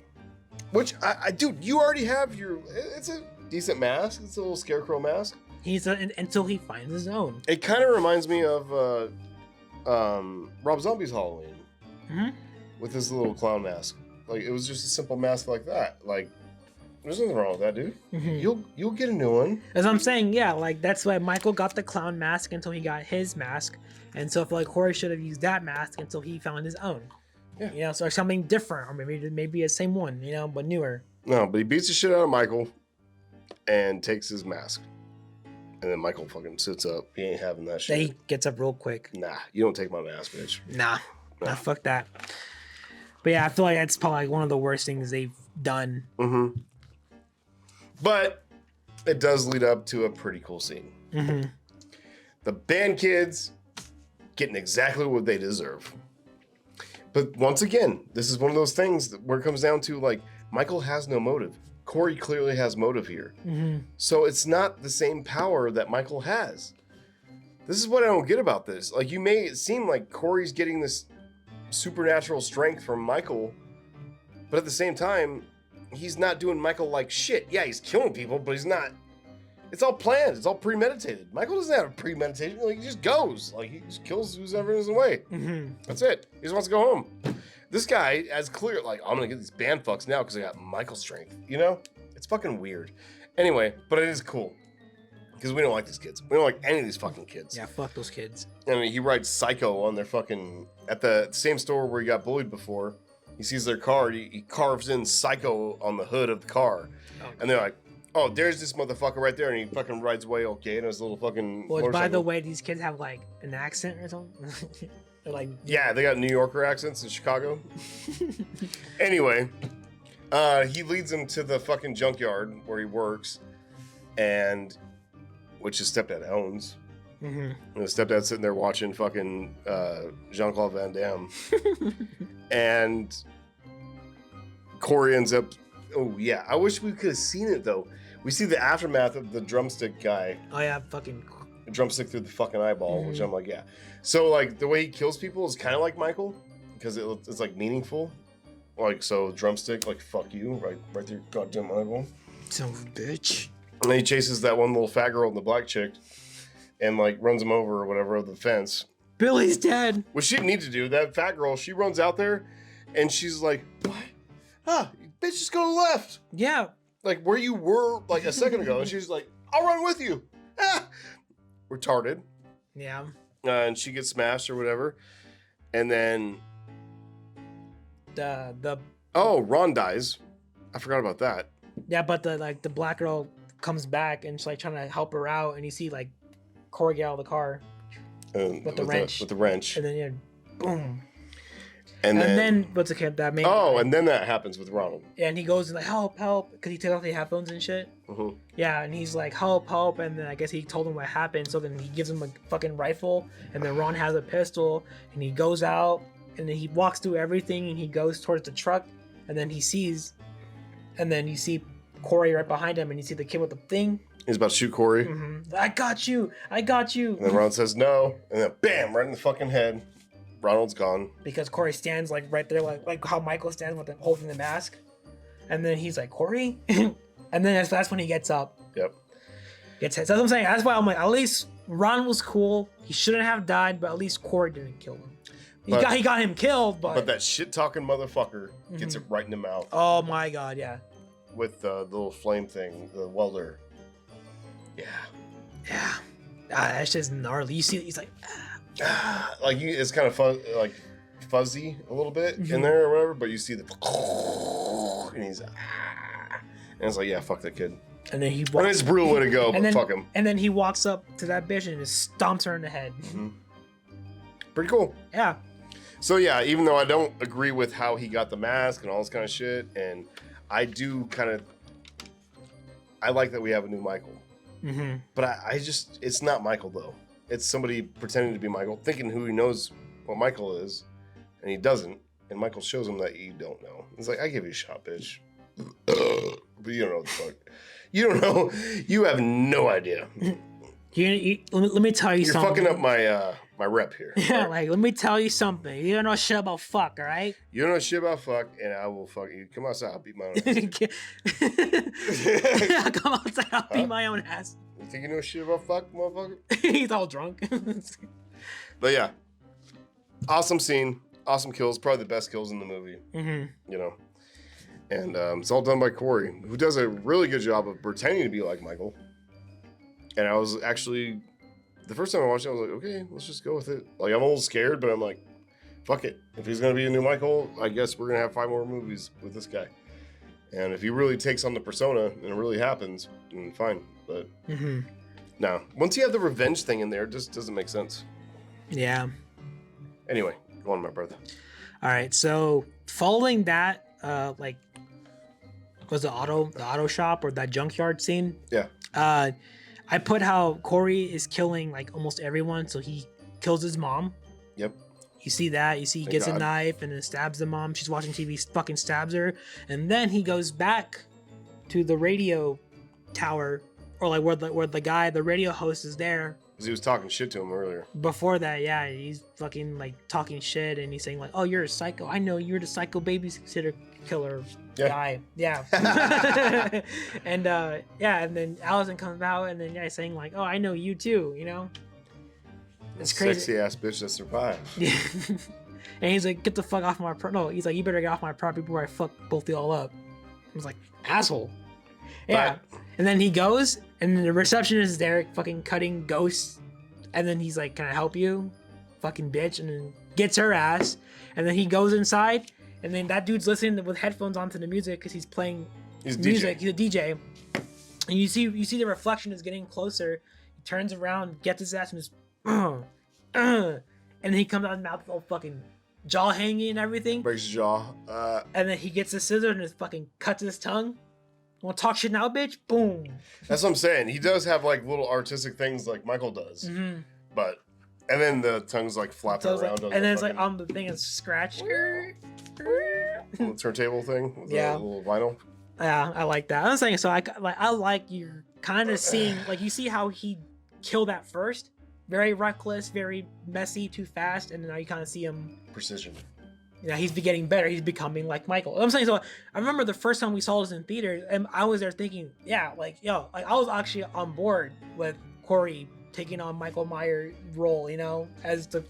Which, dude, you already have it's a decent mask. It's a little scarecrow mask. Until he finds his own. It kind of reminds me of Rob Zombie's Halloween with his little clown mask. Like, it was just a simple mask like that. Like, there's nothing wrong with that, dude. You'll get a new one. As I'm saying, yeah, like that's why Michael got the clown mask until he got his mask, and so I feel like Corey should have used that mask until he found his own. Yeah, you know, so something different, or maybe the same one, you know, but newer. No, but he beats the shit out of Michael and takes his mask, and then Michael fucking sits up. He ain't having that shit. Then he gets up real quick. Nah, you don't take my mask, bitch. Nah, fuck that. But yeah, I feel like that's probably one of the worst things they've done. But it does lead up to a pretty cool scene. The band kids getting exactly what they deserve. But once again, this is one of those things where it comes down to, like, Michael has no motive. Corey clearly has motive here. So it's not the same power that Michael has. This is what I don't get about this. Like, you may seem like Corey's getting this supernatural strength from Michael, but at the same time, he's not doing Michael like shit. Yeah, he's killing people, but he's not. It's all planned. It's all premeditated. Michael doesn't have a premeditation. Like, he just goes. Like, he just kills who's ever in his way. That's it. He just wants to go home. This guy has clear, like, I'm gonna get these band fucks now because I got Michael strength. You know? It's fucking weird. Anyway, but it is cool. Because we don't like these kids. We don't like any of these fucking kids. Yeah, fuck those kids. I mean, he writes Psycho on their fucking, at the same store where he got bullied before. He sees their car, he carves in Psycho on the hood of the car. And they're like, oh, there's this motherfucker right there. And he fucking rides away okay in his little fucking motorcycle. By the way, these kids have like an accent or something. They're like, yeah, they got New Yorker accents in Chicago. Anyway, he leads him to the fucking junkyard where he works, and which his stepdad owns. And his stepdad's sitting there watching fucking Jean-Claude Van Damme. And Corey ends up, oh yeah, I wish we could have seen it though. We see the aftermath of the drumstick guy. Oh yeah, fucking drumstick through the fucking eyeball, which I'm like, yeah. So like the way he kills people is kind of like Michael, because it's like meaningful. Like, so drumstick, like, fuck you, right through your goddamn eyeball. Son of a bitch. And then he chases that one little fat girl and the black chick, and like runs him over or whatever over the fence. Billy's dead. What she didn't need to do, that fat girl, she runs out there, and she's like, what? Bitch, just go left. Yeah. Like where you were like a second ago. And she's like, I'll run with you. Retarded. Yeah. And she gets smashed or whatever. And then Ron dies. I forgot about that. Yeah, but the black girl comes back and she's like trying to help her out, and you see like Corey get out of the car with the wrench. And then yeah, boom. And then what's the kid that made? Oh, and then that happens with Ronald. Yeah, and he goes and like help, because he takes off the headphones and shit. Yeah, and he's like help, and then I guess he told him what happened. So then he gives him a fucking rifle, and then Ron has a pistol, and he goes out, and then he walks through everything, and he goes towards the truck, and then you see Corey right behind him, and you see the kid with the thing. He's about to shoot Corey. I got you. And then Ron says no, and then bam, right in the fucking head. Ronald's gone. Because Corey stands like right there, like how Michael stands with holding the mask. And then he's like, Corey? And then that's when he gets up. Yep. Gets hit. So that's what I'm saying. That's why I'm like, at least Ron was cool. He shouldn't have died, but at least Corey didn't kill him. He got him killed, but that shit-talking motherfucker gets it right in the mouth. Oh my god, yeah. With the little flame thing, the welder. Yeah. Yeah. That's just gnarly. You see, he's like... like it's kind of fuzzy a little bit in there or whatever, but you see the and he's and it's like, yeah, fuck that kid. And then and it's a brutal way to go, but fuck him. And then he walks up to that bitch and just stomps her in the head. Pretty cool. Yeah. So yeah, even though I don't agree with how he got the mask and all this kind of shit, and I do I like that we have a new Michael. But I just, it's not Michael though. It's somebody pretending to be Michael, thinking who he knows what Michael is, and he doesn't. And Michael shows him that you don't know. He's like, I give you a shot, bitch. But you don't know what the fuck. You don't know. You have no idea. Let me tell you You're something. fucking up my rep here. Yeah, right? like, let me tell you something. You don't know shit about fuck, all right? You don't know shit about fuck, and I will fuck you. Come outside, I'll beat my own ass. Come outside, I'll beat my own ass. You think you know shit about fuck, motherfucker? He's all drunk. But yeah, awesome scene, awesome kills, probably the best kills in the movie. Mm-hmm. You know, and it's all done by Corey, who does a really good job of pretending to be like Michael. And I was actually, the first time I watched it, I was like, okay, let's just go with it. Like, I'm a little scared, but I'm like, fuck it. If he's gonna be a new Michael, I guess we're gonna have 5 more movies with this guy. And if he really takes on the persona and it really happens, then fine. But no, once you have the revenge thing in there, it just doesn't make sense. Yeah. Anyway, go on, my brother. All right. So following that, like, was the auto shop or that junkyard scene? Yeah. I put how Corey is killing like almost everyone. So he kills his mom. Yep. You see that? You see he gets a knife and then stabs the mom. She's watching TV, fucking stabs her. And then he goes back to the radio tower, or like where the guy, the radio host is there. Because he was talking shit to him earlier. Before that, yeah, he's fucking like talking shit and he's saying like, oh, you're a psycho. I know you're the psycho babysitter killer guy. Yeah. And and then Allison comes out and then he's saying like, oh, I know you too, you know? It's crazy. Sexy ass bitch that survived. Yeah. And he's like, get the fuck off my he's like, you better get off my property before I fuck both of y'all up. I was like, asshole. Yeah. But, and then he goes and the receptionist is there fucking cutting ghosts. And then he's like, can I help you? Fucking bitch. And then gets her ass. And then he goes inside. And then that dude's listening with headphones onto the music because he's playing music. He's a DJ. And you see the reflection is getting closer. He turns around, gets his ass and just and then he comes out of his mouth with all fucking jaw hanging and everything. Breaks his jaw. And then he gets the scissors and just fucking cuts his tongue. Want to talk shit now, bitch? Boom. That's what I'm saying. He does have like little artistic things like Michael does. Mm-hmm. But, and then the tongue's like flapping around. Like, and then it's like on the thing is scratched. Little turntable thing with yeah. a little vinyl. Yeah, I like that. I was saying, so I like you're kind of seeing, like you see how he killed at first. Very reckless, very messy, too fast. And now you kind of see him. Precision. Yeah, he's getting better. He's becoming like Michael. I'm saying, so I remember the first time we saw this in theaters, and I was there thinking, yeah, like, yo, like I was actually on board with Corey taking on Michael Myers' role, you know, as the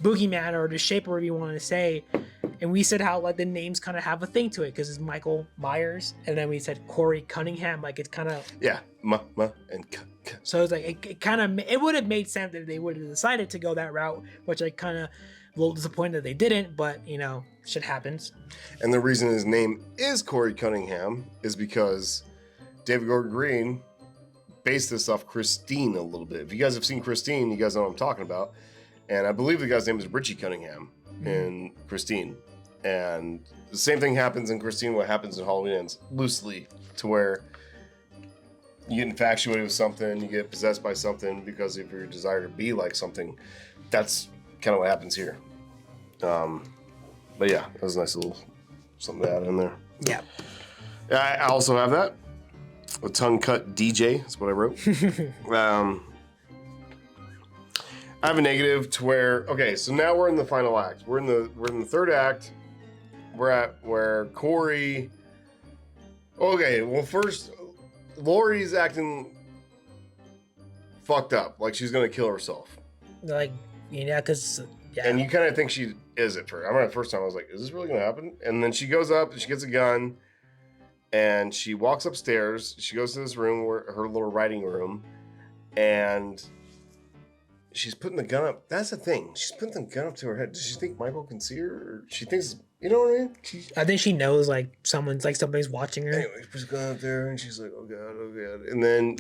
boogeyman or the shape, or whatever you want to say. And we said how like the names kind of have a thing to it because it's Michael Myers, and then we said Corey Cunningham, like it's kind of and so it's like it would have made sense if they would have decided to go that route, which I kind of a little disappointed they didn't, but you know, shit happens. And the reason his name is Corey Cunningham is because David Gordon Green based this off Christine a little bit. If you guys have seen Christine, you guys know what I'm talking about. And I believe the guy's name is Richie Cunningham in Christine. And the same thing happens in Christine, what happens in Halloween Ends, loosely, to where you get infatuated with something, you get possessed by something because of your desire to be like something. That's kind of what happens here. But yeah, that was a nice little something to add in there. Yeah. I also have that. A tongue cut DJ, that's what I wrote. I have a negative to where, okay, so now we're in the final act. We're in the third act. We're at where Corey. Okay, well first, Laurie's acting fucked up, like she's gonna kill herself. Like, yeah, because yeah. And you kind of think she is at first. I remember the first time I was like, is this really gonna happen? And then she goes up and she gets a gun and she walks upstairs. She goes to this room, where her little writing room, and she's putting the gun up. That's the thing. She's putting the gun up to her head. Does she think Michael can see her? Or she thinks, you know what I mean? I think she knows like somebody's watching her. Anyway, she puts the gun up there and she's like, oh God. And then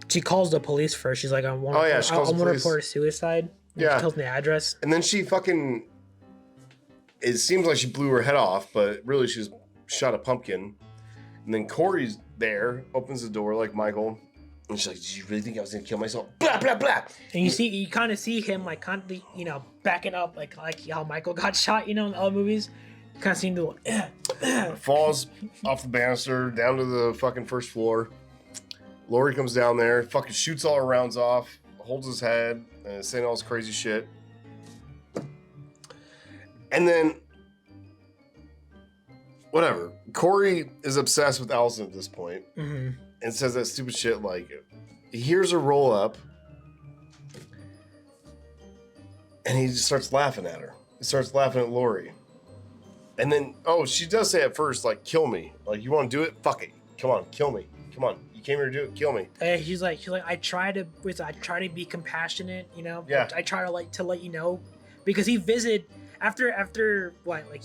she calls the police first. She's like, I want to report suicide. Yeah. She tells me the address. And then she fucking, it seems like she blew her head off, but really she just shot a pumpkin. And then Corey's there, opens the door like Michael, And she's like, "Did you really think I was gonna kill myself?" Blah blah blah. And you kind of see him like constantly, backing up like how Michael got shot, in other movies. You kind of see him do Falls off the banister down to the fucking first floor. Laurie comes down there, fucking shoots all her rounds off, holds his head, and is saying all this crazy shit. And then, whatever. Corey is obsessed with Allison at this point, and says that stupid shit like, he hears her roll up, and he just starts laughing at her. He starts laughing at Laurie. And then, she does say at first, like, kill me. Like, you want to do it? Fuck it. Come on, kill me. Come on. You came here to do it. Kill me. She's like, I try to be compassionate, Yeah. I try to let you know, because he visited after what, like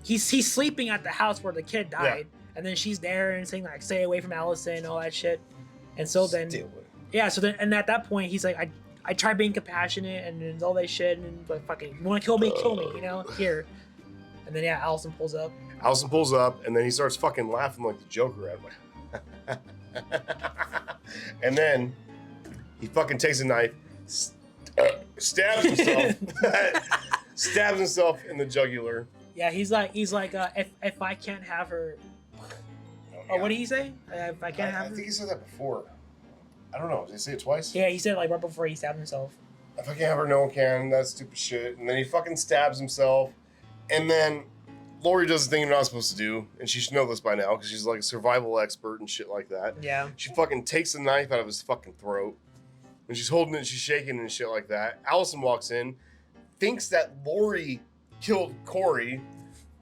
he's sleeping at the house where the kid died, and then she's there and saying like, stay away from Allison and all that shit, and so then and at that point he's like, I try being compassionate and all that shit, and like, fucking, you want to kill me, here, and then Allison pulls up, and then he starts fucking laughing like the Joker at him. And then he fucking takes a knife, stabs himself in the jugular. Yeah, he's like, if I can't have her. Oh, what did he say? If I can't have her. I think he said that before. I don't know. Did he say it twice? Yeah, he said like right before he stabbed himself. If I can't have her, no one can. That's stupid shit. And then he fucking stabs himself. And then Laurie does the thing you're not supposed to do, and she should know this by now because she's like a survival expert and shit like that. Yeah. She fucking takes the knife out of his fucking throat, and she's holding it, she's shaking and shit like that. Allison walks in, thinks that Laurie killed Corey,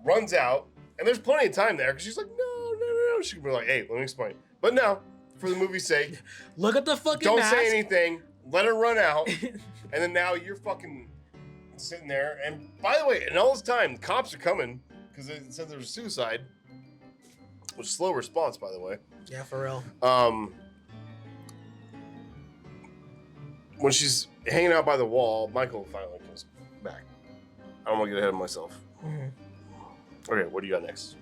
runs out, and there's plenty of time there because she's like, no. She could be like, hey, let me explain. But no, for the movie's sake, look at the fucking don't mask. say anything, let her run out, and then now you're fucking sitting there. And by the way, in all this time, the cops are coming because it said there was a suicide, which is slow response, by the way. Yeah, for real. When she's hanging out by the wall, Michael finally comes back. I don't want to get ahead of myself. Mm-hmm. Okay, what do you got next?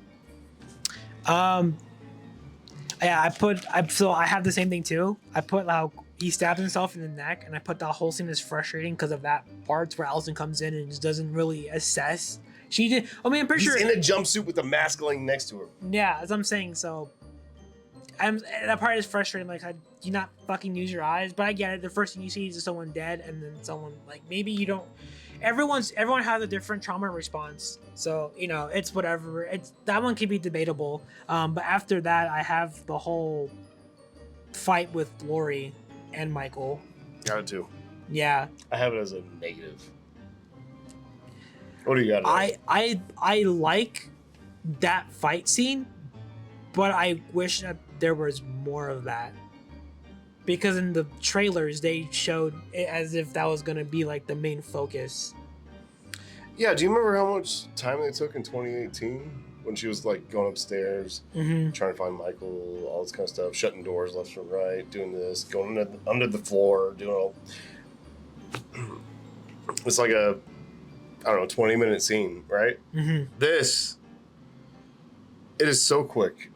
Yeah, I have the same thing too. I put how he stabbed himself in the neck, and I put that whole scene is frustrating because of that part where Allison comes in and just doesn't really assess. She did. I mean, I'm pretty sure he's in a jumpsuit with a mask laying next to her. Yeah, as I'm saying, so that part is frustrating. Like, do not fucking use your eyes. But I get it. The first thing you see is someone dead, and then someone like maybe you don't. Everyone has a different trauma response, so it's whatever. That one can be debatable. But after that, I have the whole fight with Laurie and Michael. Got it too. Yeah. I have it as a negative. What do you got? I like that fight scene, but I wish that there was more of that. Because in the trailers, they showed it as if that was going to be like the main focus. Yeah, do you remember how much time they took in 2018 when she was like going upstairs, trying to find Michael, all this kind of stuff, shutting doors left and right, doing this, going under the floor, doing all. It's like a, 20-minute scene, right? This, it is so quick,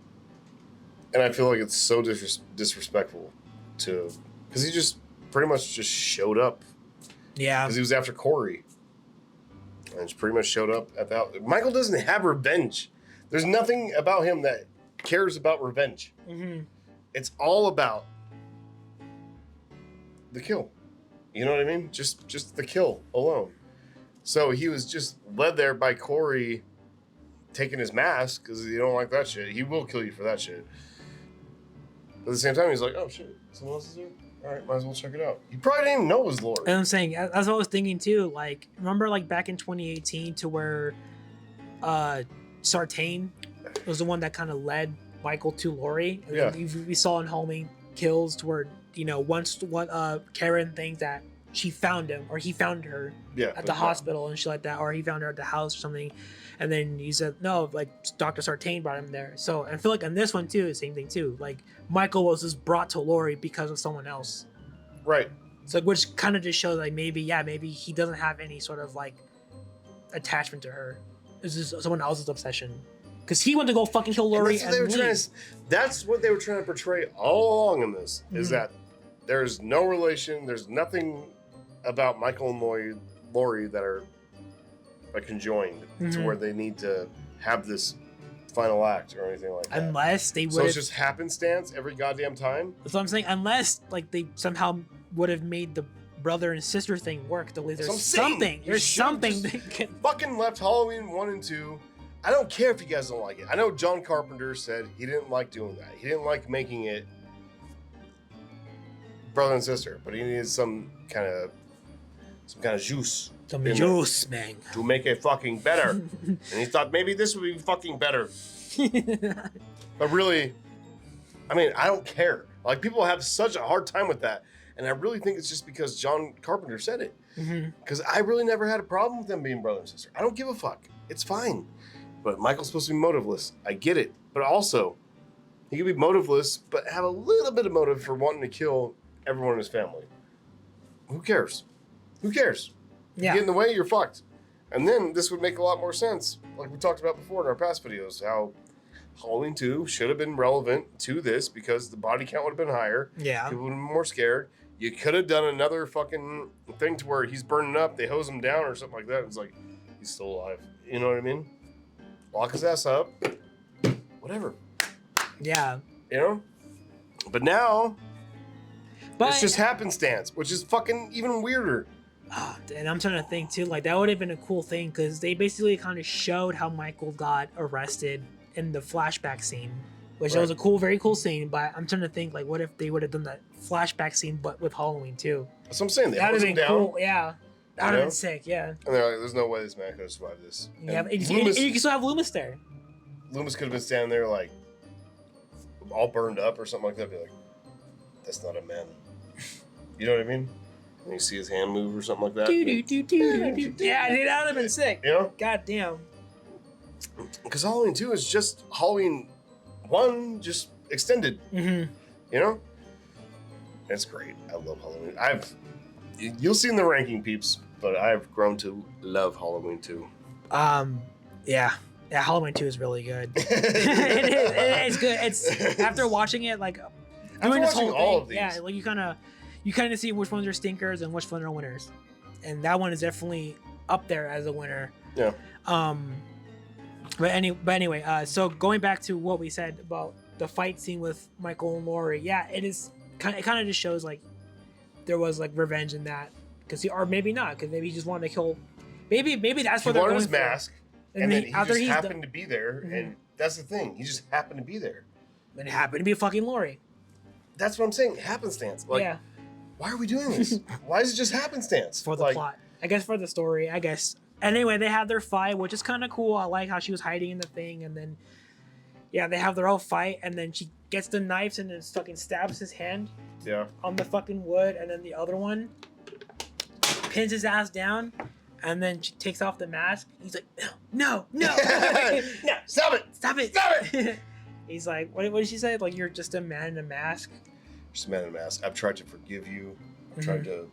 and I feel like it's so disrespectful to, because he just pretty much just showed up. Yeah. Because he was after Corey. And just pretty much showed up at that. Michael doesn't have revenge. There's nothing about him that cares about revenge. It's all about the kill. You know what I mean? Just the kill alone. So he was just led there by Corey taking his mask because you don't like that shit. He will kill you for that shit. But at the same time, he's like, oh shit, someone else is here? All right, might as well check it out. You probably didn't even know it was Laurie. And I'm saying, that's what I was thinking too. Like, remember like back in 2018 to where Sartain was the one that kind of led Michael to Laurie. And yeah. We saw in Halloween Kills to where, once Karen thinks that she found him or he found her at the hospital and shit like that, or he found her at the house or something. And then he said, no, like Dr. Sartain brought him there. So I feel like on this one too, same thing too. Like Michael was just brought to Laurie because of someone else. Right. So which kind of just shows like maybe he doesn't have any sort of like attachment to her. It's just someone else's obsession. because he went to go fucking kill Laurie and leave. That's what they were trying to portray all along in this, is that there's no relation, there's nothing about Michael and Laurie that are conjoined to where they need to have this final act or anything like that. Unless they would. So it's just happenstance every goddamn time. That's what I'm saying. Unless like they somehow would have made the brother and sister thing work. The way there's something. There's something that can fucking left Halloween 1 and 2. I don't care if you guys don't like it. I know John Carpenter said he didn't like doing that. He didn't like making it brother and sister, but he needed some kind of juice. Some juice, man. To make it fucking better. And he thought maybe this would be fucking better. But really, I mean, I don't care. Like, people have such a hard time with that. And I really think it's just because John Carpenter said it. Because I really never had a problem with them being brother and sister. I don't give a fuck. It's fine. But Michael's supposed to be motiveless. I get it. But also, he can be motiveless, but have a little bit of motive for wanting to kill everyone in his family. Who cares? Who cares? Yeah. You get in the way, you're fucked. And then this would make a lot more sense, like we talked about before in our past videos, how Halloween 2 should have been relevant to this because the body count would have been higher. Yeah. People would have been more scared. You could have done another fucking thing to where he's burning up, they hose him down or something like that. It's like, he's still alive. You know what I mean? Lock his ass up. Whatever. Yeah. You know? But now, it's just happenstance, which is fucking even weirder. And I'm trying to think too, like that would have been a cool thing because they basically kind of showed how Michael got arrested in the flashback scene, which was a cool, very cool scene. But I'm trying to think, like, what if they would have done that flashback scene, but with Halloween too? That's what I'm saying. They that would have been down. cool. Yeah, that would have been sick. Yeah. And they're like, "There's no way this man could have survived this." And you can still have Loomis there. Loomis could have been standing there like all burned up or something like that. Be like, "That's not a man." You know what I mean? And you see his hand move or something like that. Yeah, dude, that would have been sick. You know? God damn. Because Halloween 2 is just Halloween 1 just extended. You know? It's great. I love Halloween. You'll see in the ranking, peeps, but I've grown to love Halloween 2. Yeah, Halloween 2 is really good. It is good. It's after watching it, like doing this whole all thing, of these. yeah, like you kind of see which ones are stinkers and which ones are winners, and that one is definitely up there as a winner. Yeah. But anyway, so going back to what we said about the fight scene with Michael and Laurie, yeah, it kind of just shows like there was like revenge in that, or maybe not, because maybe he just wanted to kill. Maybe that's what they're going for. He wanted his mask, and then he just happened to be there, and that's the thing. He just happened to be there. And it happened to be fucking Laurie. That's what I'm saying. Happenstance. Like, yeah. Why are we doing this? Why is it just happenstance? For the plot. I guess for the story, I guess. Anyway, they have their fight, which is kind of cool. I like how she was hiding in the thing, and then, yeah, they have their whole fight, and then she gets the knives and then fucking stabs his hand on the fucking wood, and then the other one pins his ass down, and then she takes off the mask. He's like, no, no, stop it. He's like, what did she say? Like, you're just a man in a mask. Just a man in a mask. I've tried to forgive you. I've tried to...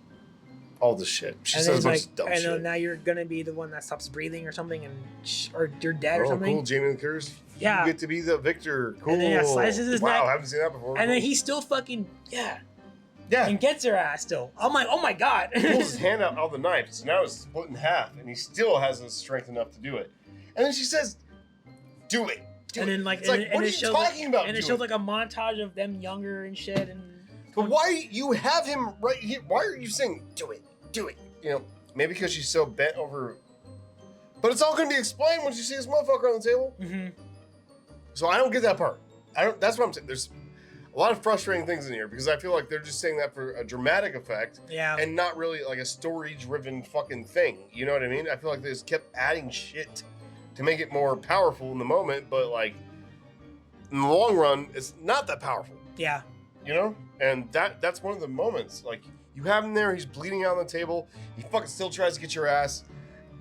all this shit. She and says a bunch of dumb shit. Now you're going to be the one that stops breathing or something, or you're dead or something. Cool. Jamie Lee Curtis. Yeah. You get to be the victor. Cool. And then slices his neck. Wow, I haven't seen that before. And then he still fucking, yeah. And gets her ass still. I'm like, oh my God. He pulls his hand out all the knives. So now it's split in half, and he still has the strength enough to do it. And then she says, do it. And then like, it's like, what are you talking about? And it shows like a montage of them younger and shit. But why you have him right here? Why are you saying, do it? You know, maybe because she's so bent over. But it's all going to be explained once you see this motherfucker on the table. So I don't get that part. That's what I'm saying. There's a lot of frustrating things in here because I feel like they're just saying that for a dramatic effect. Yeah. And not really like a story-driven fucking thing. You know what I mean? I feel like they just kept adding shit to make it more powerful in the moment, but like in the long run, it's not that powerful. Yeah. You know? And that's one of the moments. Like, you have him there, he's bleeding out on the table, he fucking still tries to get your ass,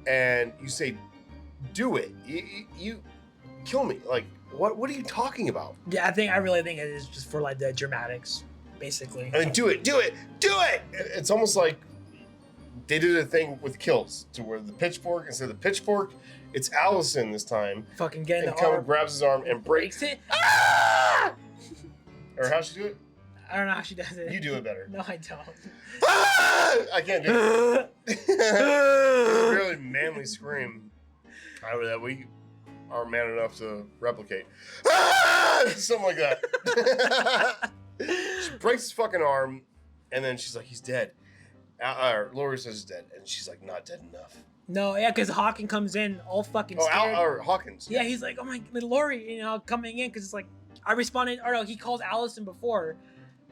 and you say, do it. You kill me. Like, what are you talking about? Yeah, I really think it is just for like the dramatics, basically. I mean, do it. It's almost like they did a thing with kills to where the pitchfork, instead of the pitchfork, it's Allison this time. Fucking getting and the Cohen arm. grabs his arm and breaks it. Ah! Or how'd she do it? I don't know how she does it. You do it better. No, I don't. Ah! I can't do it. It's a really manly scream. However, that we are man enough to replicate. Ah! Something like that. She breaks his fucking arm, and then she's like, he's dead. Laurie says he's dead, and she's like, not dead enough. No, yeah, because Hawkins comes in all fucking scared. Or Hawkins. Yeah, he's like, oh my, Laurie, coming in, because it's like, I responded, or no, he calls Allison before,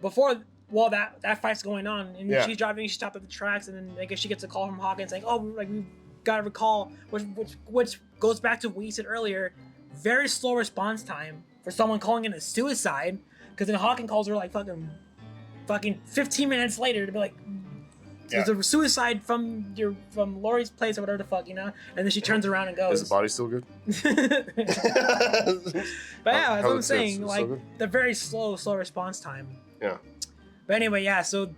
well, that fight's going on, and she's driving, she stopped at the tracks, and then I guess she gets a call from Hawkins saying, oh, like, we gotta recall, which goes back to what you said earlier, very slow response time for someone calling in a suicide, because then Hawkins calls her like fucking 15 minutes later to be like, there's a suicide from Laurie's place or whatever the fuck, and then she turns around and goes. Is the body still good? But yeah, that's what I'm saying. It's like so the very slow response time. Yeah. But anyway, yeah. So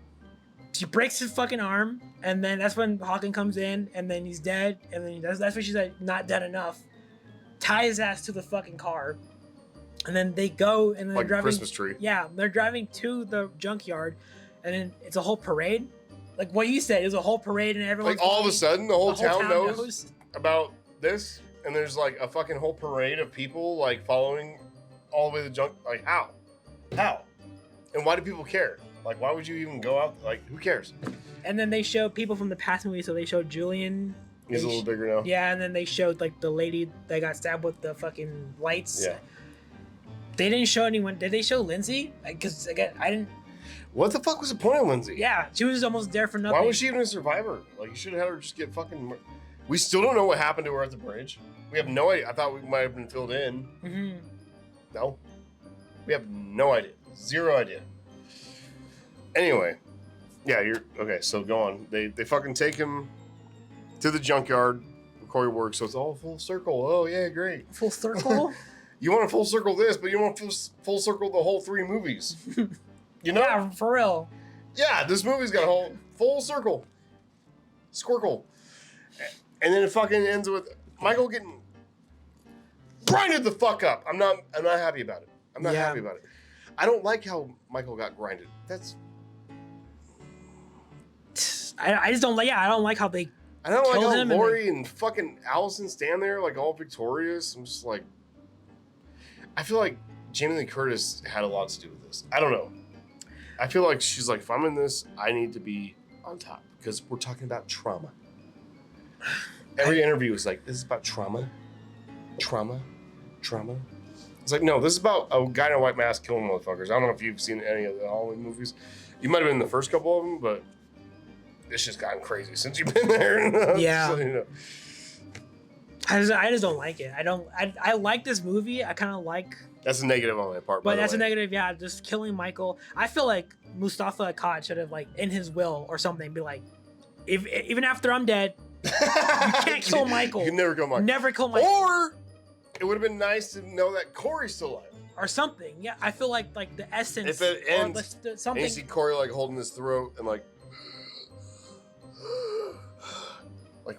she breaks his fucking arm, and then that's when Hawkins comes in, and then he's dead, and then that's when she's like, not dead enough. Tie his ass to the fucking car, and then they go and then like they're driving. Christmas tree. Yeah, they're driving to the junkyard, and then it's a whole parade. Like what you said, there's a whole parade and everyone's like all of a sudden the whole town knows knows about this, and there's like a fucking whole parade of people like following all the way to the junk. Like how, and why do people care? Like why would you even go out? Like who cares? And then they show people from the past movie, so they showed Julian. He's a little bigger now. Yeah, and then they showed like the lady that got stabbed with the fucking lights. Yeah. They didn't show anyone. Did they show Lindsay? Because again, I didn't. What the fuck was the point of Lindsay? Yeah, she was almost there for nothing. Why was she even a survivor? Like, you should have had her just get fucking... We still don't know what happened to her at the bridge. We have no idea. I thought we might have been filled in. Mm-hmm. No. We have no idea. Zero idea. Anyway. Yeah, Okay, so go on. They fucking take him to the junkyard where Corey works, so it's all full circle. Oh, yeah, great. Full circle? You want to full circle this, but you don't want to full circle the whole 3 movies. You know? Yeah, for real. Yeah, this movie's got a whole full circle. Squircle. And then it fucking ends with Michael getting grinded the fuck up. I'm not happy about it. I'm not happy about it. I don't like how Michael got grinded. I just don't like. Yeah, I don't like how they. I don't like how him Laurie and fucking Allison stand there like all victorious. I'm just like, I feel like Jamie Lee Curtis had a lot to do with this. I don't know. I feel like she's like, if I'm in this, I need to be on top because we're talking about trauma. Every interview is like, this is about trauma. It's like, no, this is about a guy in a white mask killing motherfuckers. I don't know if you've seen any of the Halloween movies. You might have been in the first couple of them, but it's just gotten crazy since you've been there. Yeah. So, I just don't like it. I like this movie. I kind of like. That's a negative on my part. But that's a negative, yeah. Just killing Michael. I feel like Mustafa Akkad should have, like, in his will or something, be like, even after I'm dead, you can't kill Michael. You can never kill Michael. Never kill Michael. Or it would have been nice to know that Corey's still alive. Or something. Yeah, I feel like the essence. If it ends, something. and you see Corey like holding his throat and like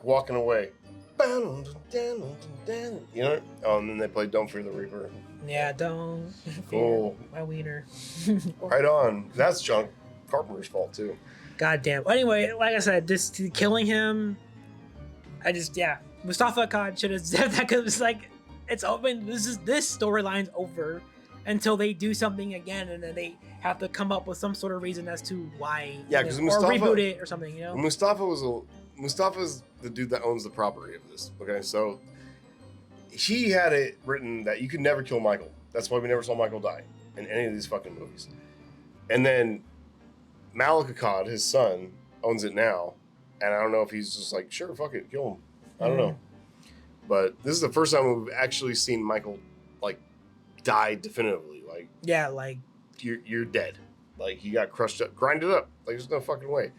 walking away. You know? Oh, and then they play "Don't Fear the Reaper." Yeah, don't. Cool. My wiener. Right on. That's John Carpenter's fault too. God damn. Anyway, like I said, just killing him. Mustafa Akkad should have said that because it's like it's open. This storyline's over until they do something again, and then they have to come up with some sort of reason as to why. Yeah, because or Mustafa reboot it or something. Mustafa's the dude that owns the property of this. Okay, so he had it written that you could never kill Michael. That's why we never saw Michael die in any of these fucking movies. And then Malik Akkad, his son, owns it now, and I don't know if he's just like, sure, fuck it, kill him. I don't know. But this is the first time we've actually seen Michael like die definitively. Like, yeah, like you're dead. Like he got crushed up, grinded up. Like there's no fucking way.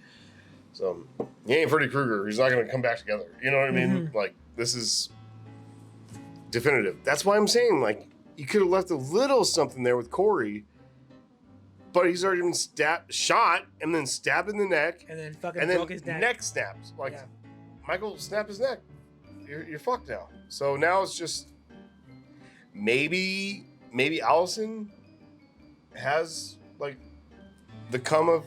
So he ain't Freddy Krueger. He's not gonna come back together. You know what I mean? Like this is definitive. That's why I'm saying like you could have left a little something there with Corey, but he's already been shot, and then stabbed in the neck, And then fucking and then broke his neck. neck snapped. Like, Yeah. Michael snapped his neck. You're fucked now. So now it's just maybe Allison has like the cum of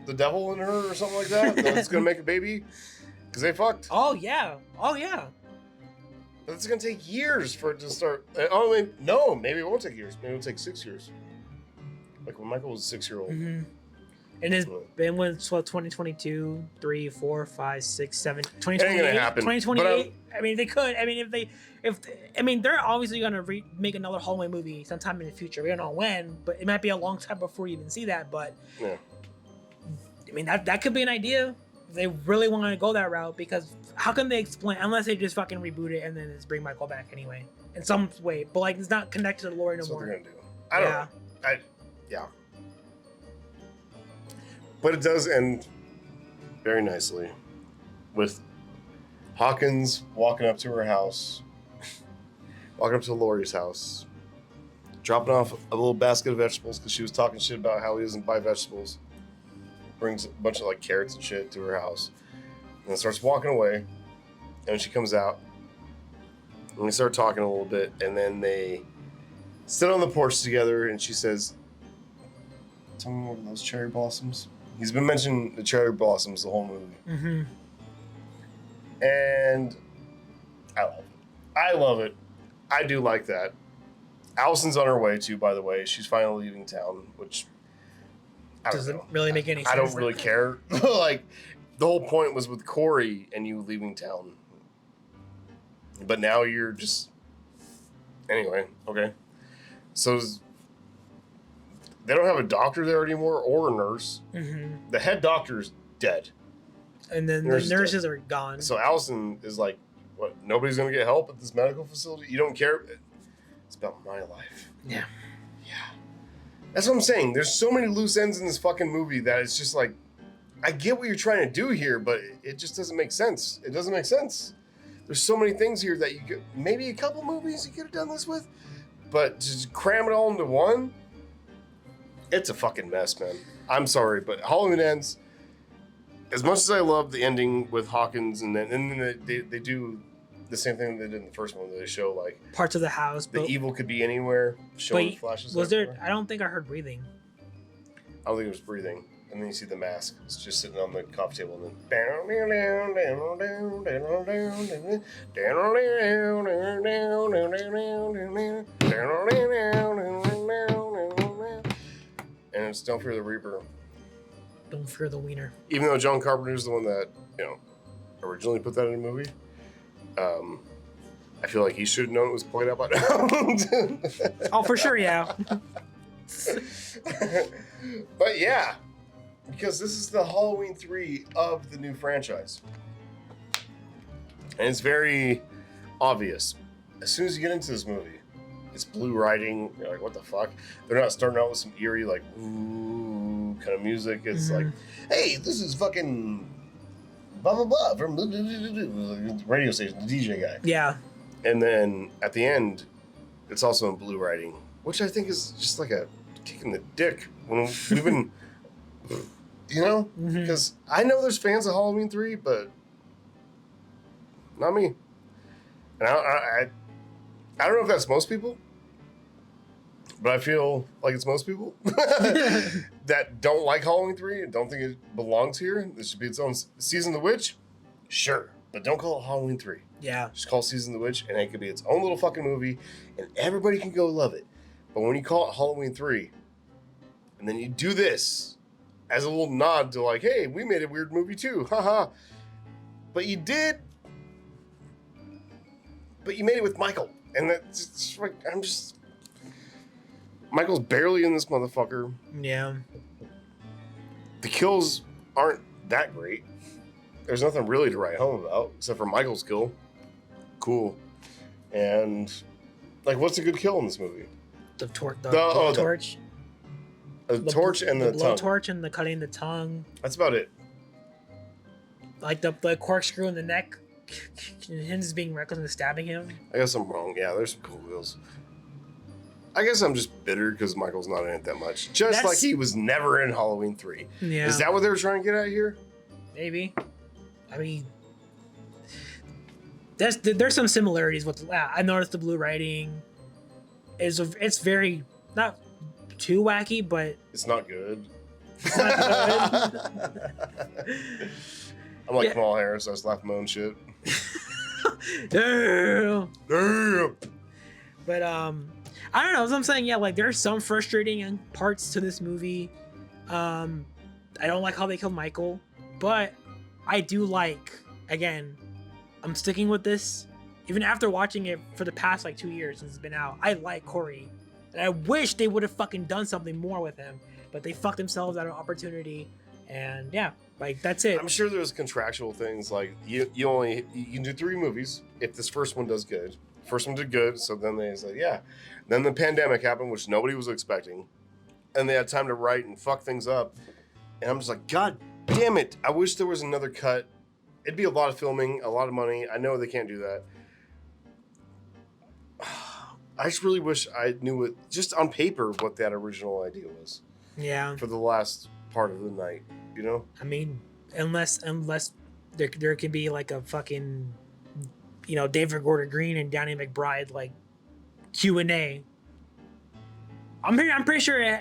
the devil in her or something like that. That's gonna make a baby because they fucked. Oh yeah. But it's gonna take years for it to start. Oh wait, no, maybe it won't take years. Maybe it'll take 6 years. Like when Michael was a 6-year-old. Mm-hmm. And it's been when 2022, 3, 4, 5, 6, 7, 2028. It ain't gonna happen. 2028. I mean, they could. I mean, they're obviously gonna make another Halloween movie sometime in the future. We don't know when, but it might be a long time before you even see that. But yeah. I mean, that could be an idea if they really want to go that route. Because how can they explain unless they just fucking reboot it and then just bring Michael back anyway in some way? But like, it's not connected to the lore no That's more. what they're gonna do. I don't know. Yeah. But it does end very nicely with Hawkins walking up to her house, walking up to Laurie's house, dropping off a little basket of vegetables because she was talking shit about how he doesn't buy vegetables. Brings a bunch of like carrots and shit to her house, and then starts walking away. And she comes out, and we start talking a little bit, and then they sit on the porch together, and she says, "Tell me more about those cherry blossoms." He's been mentioning the cherry blossoms the whole movie. Mm-hmm. And I love it. I love it. I do like that. Allison's on her way too, by the way. She's finally leaving town, which I don't Doesn't know. really make any sense. I don't really care. Like, the whole point was with Corey and you leaving town. But now you're just... Anyway, okay. So... They don't have a doctor there anymore or a nurse. Mm-hmm. The head doctor's dead. And then the nurses are gone. So Allison is like, what? Nobody's going to get help at this medical facility? You don't care? It's about my life. Yeah. Yeah. That's what I'm saying. There's so many loose ends in this fucking movie that it's just like, I get what you're trying to do here, but it just doesn't make sense. It doesn't make sense. There's so many things here that you could, maybe a couple movies you could have done this with, but just cram it all into one. It's a fucking mess, man. I'm sorry, but Halloween Ends, as much as I love the ending with Hawkins, and then they do the same thing they did in the first one, where they show like parts of the house. The evil could be anywhere, showing wait, flashes. Was everywhere. there? I don't think I heard breathing. I don't think it was breathing. And then you see the mask. It's just sitting on the coffee table, and and it's Don't Fear the Reaper. Don't fear the wiener. Even though John Carpenter's the one that, originally put that in a movie, I feel like he should have known it was played out by now. Oh, for sure, yeah. But yeah, because this is the Halloween 3 of the new franchise. And it's very obvious. As soon as you get into this movie, it's blue writing. You're like, what the fuck? They're not starting out with some eerie, like, ooh, kind of music. It's like, hey, this is fucking blah, blah, blah from the radio station, the DJ guy. Yeah. And then at the end, it's also in blue writing, which I think is just like a kick in the dick. When we've been, because I know there's fans of Halloween 3, but not me. And I don't know if that's most people, but I feel like it's most people that don't like Halloween 3 and don't think it belongs here. This should be its own Season of the Witch. Sure, but don't call it Halloween 3. Yeah. Just call it Season of the Witch, and it could be its own little fucking movie, and everybody can go love it. But when you call it Halloween 3, and then you do this as a little nod to like, hey, we made a weird movie too, haha. But you did. But you made it with Michael. And that's just like, Michael's barely in this motherfucker. Yeah. The kills aren't that great. There's nothing really to write home about, except for Michael's kill. Cool. And, like, what's a good kill in this movie? The torch. The torch. The torch and the tongue. Torch and the cutting the tongue. That's about it. Like the corkscrew in the neck. Him just being reckless and stabbing him. I guess I'm wrong. Yeah, there's some cool kills. I guess I'm just bitter because Michael's not in it that much. Just like he was never in Halloween 3. Yeah. Is that what they were trying to get at here? Maybe. I mean, there's some similarities with. I noticed the blue writing it's very not too wacky, but it's not good. It's not good. I'm like Kamal Harris. I was laughing my own shit. Damn. Damn. But I don't know. As I'm saying, yeah, like there's some frustrating parts to this movie. I don't like how they killed Michael, but I do like. Again, I'm sticking with this. Even after watching it for the past like 2 years since it's been out, I like Corey, and I wish they would have fucking done something more with him. But they fucked themselves out of opportunity, and yeah, like that's it. I'm sure there's contractual things like you can do 3 movies if this first one does good. First one did good, so then they said yeah. Then the pandemic happened, which nobody was expecting, and they had time to write and fuck things up. And I'm just like, God damn it! I wish there was another cut. It'd be a lot of filming, a lot of money. I know they can't do that. I just really wish I knew it just on paper what that original idea was. Yeah. For the last part of the night, you know? I mean, unless there can be like a fucking, David Gordon Green and Danny McBride like Q&A. I'm pretty sure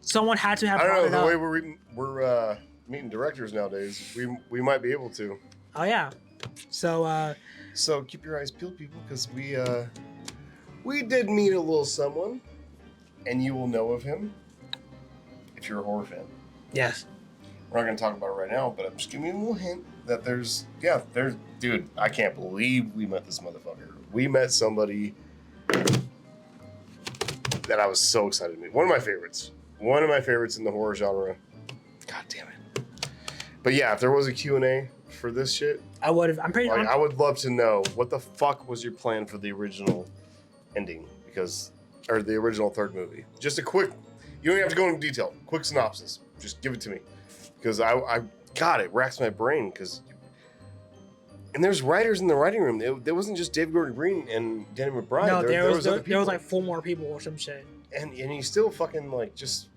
someone had to have. I don't know brought the it up. way we're meeting directors nowadays. We might be able to. Oh yeah. So keep your eyes peeled, people, because we did meet a little someone, and you will know of him if you're a horror fan. yes. We're not going to talk about it right now, but I'm just giving you a little hint that there's, dude, I can't believe we met this motherfucker. We met somebody that I was so excited to meet. One of my favorites in the horror genre. God damn it. But yeah, if there was a Q&A for this shit, I would have. I would love to know what the fuck was your plan for the original ending, or the original third movie. Just a quick, you don't even have to go into detail. Quick synopsis. Just give it to me. Because it racks my brain. And there's writers in the writing room. There wasn't just David Gordon Green and Danny McBride. No, there was other people. there was like 4 more people or some shit. And he still fucking just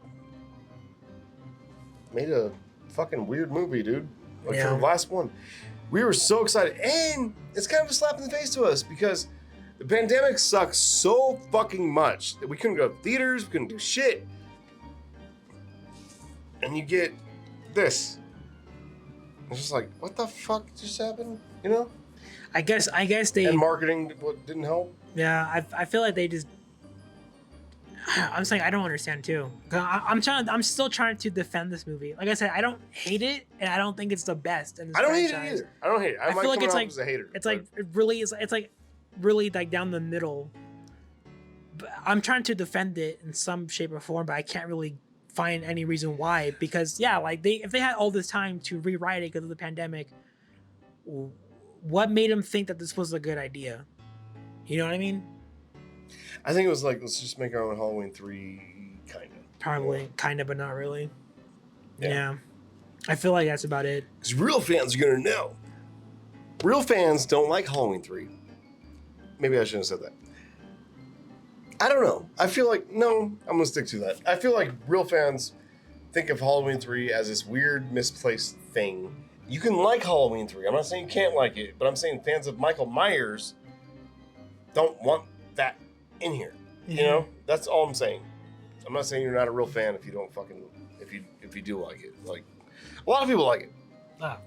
made a fucking weird movie, dude. For the last one. We were so excited. And it's kind of a slap in the face to us because the pandemic sucks so fucking much that we couldn't go to theaters, we couldn't do shit. And you get this. It's just like, what the fuck just happened? You know? I guess they. And marketing didn't help. Yeah, I feel like they just. I'm saying I don't understand too. I'm still trying to defend this movie. Like I said, I don't hate it, and I don't think it's the best. In this I don't hate franchise. it either. I don't hate it. I feel like it's like a hater. It's like it really is. It's like really like down the middle. But I'm trying to defend it in some shape or form, but I can't really find any reason why. Because if they had all this time to rewrite it because of the pandemic, what made them think that this was a good idea? You know what I mean? I think it was like, let's just make our own Halloween 3, kind of. Probably, kind of, but not really. Yeah. I feel like that's about it. Because real fans are going to know. Real fans don't like Halloween 3. Maybe I shouldn't have said that. I don't know. I feel like, no, I'm going to stick to that. I feel like real fans think of Halloween 3 as this weird, misplaced thing. You can like Halloween 3. I'm not saying you can't like it, but I'm saying fans of Michael Myers don't want that in here. Mm-hmm. You know? That's all I'm saying. I'm not saying you're not a real fan if you don't fucking, if you do like it. Like, a lot of people like it. Ah.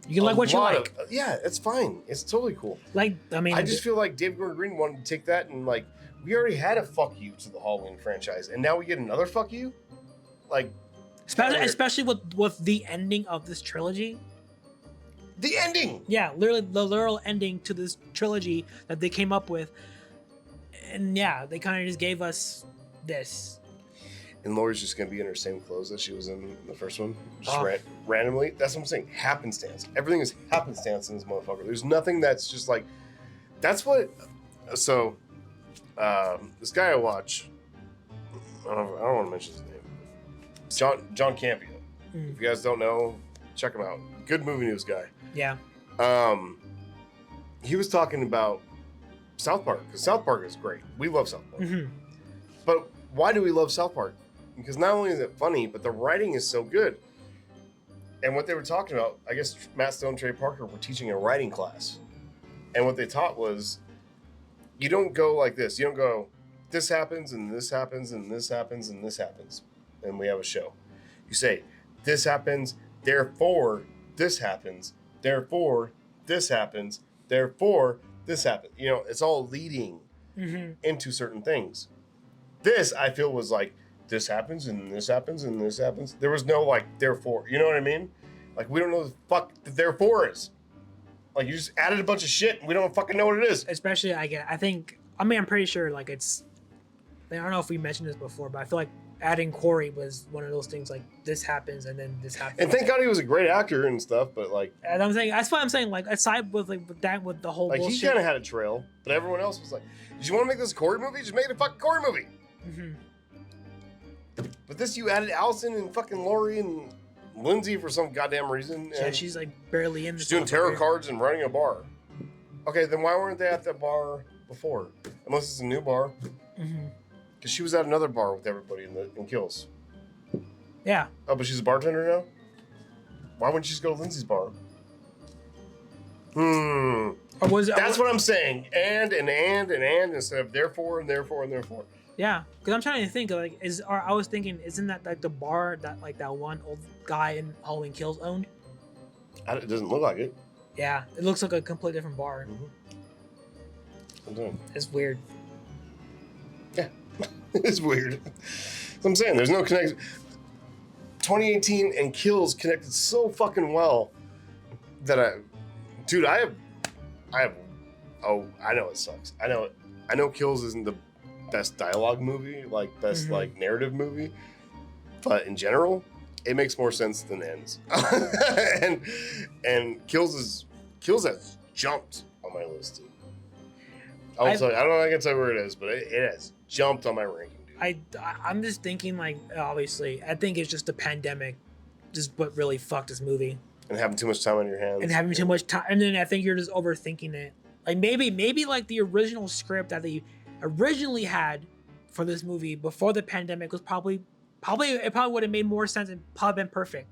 You can like what you like. Yeah, it's fine. It's totally cool. I just feel like David Gordon Green wanted to take that and like, we already had a fuck you to the Halloween franchise, and now we get another fuck you? Like, especially with the ending of this trilogy. The ending! Yeah, literally the literal ending to this trilogy that they came up with. And yeah, they kind of just gave us this. And Laurie's just going to be in her same clothes that she was in the first one. Just randomly. That's what I'm saying. Happenstance. Everything is happenstance in this motherfucker. There's nothing that's just like... That's what... So... this guy I watch, I don't want to mention his name. John Canopener. If you guys don't know, check him out. Good movie news guy. Yeah. He was talking about South Park, because South Park is great. We love South Park. Mm-hmm. But why do we love South Park? Because not only is it funny, but the writing is so good. And what they were talking about, I guess Matt Stone and Trey Parker were teaching a writing class. And what they taught was, you don't go like this. You don't go, this happens, and this happens, and this happens, and this happens. And we have a show. You say, this happens, therefore this happens, therefore this happens, therefore this happens. You know, it's all leading into certain things. This, I feel, was like, this happens, and this happens, and this happens. There was no, like, therefore. You know what I mean? Like, we don't know the fuck the therefore is. Like, you just added a bunch of shit, and we don't fucking know what it is. Especially, I'm pretty sure, like, it's... I don't know if we mentioned this before, but I feel like adding Corey was one of those things, like, this happens, and then this happens. And thank God he was a great actor and stuff, but, like... And I'm saying, that's why I'm saying, like, aside with, like, with the whole bullshit... Like, he kind of had a trail, but everyone else was like, did you want to make this a Corey movie? Just make it a fucking Corey movie. But this, you added Allison and fucking Lori and Lindsay for some goddamn reason. Yeah, she's like barely in. She's doing tarot cards and running a bar. Okay, then why weren't they at that bar before? Unless it's a new bar. Because she was at another bar with everybody in Kills. Yeah. Oh, but she's a bartender now? Why wouldn't she just go to Lindsay's bar? Or was it, that's what I'm saying. And instead of therefore and therefore and therefore. Yeah, because I'm trying to think of, like, I was thinking, isn't that like the bar that like that one old guy in Halloween Kills owned? It doesn't look like it. Yeah, it looks like a completely different bar. It's weird. Yeah, it's weird. That's what I'm saying. There's no connection. 2018 and Kills connected so fucking well that I know it sucks. I know Kills isn't the best dialogue movie, like best like narrative movie, but in general it makes more sense than Ends. and Kills has jumped on my list, dude. I don't know if I can tell you where it is, but it has jumped on my ranking, dude. I'm just thinking, like, obviously I think it's just the pandemic just what really fucked this movie, and having too much time on your hands, and having too much time, and then I think you're just overthinking it. Like maybe like the original script that they originally had for this movie before the pandemic was probably would have made more sense and probably been perfect.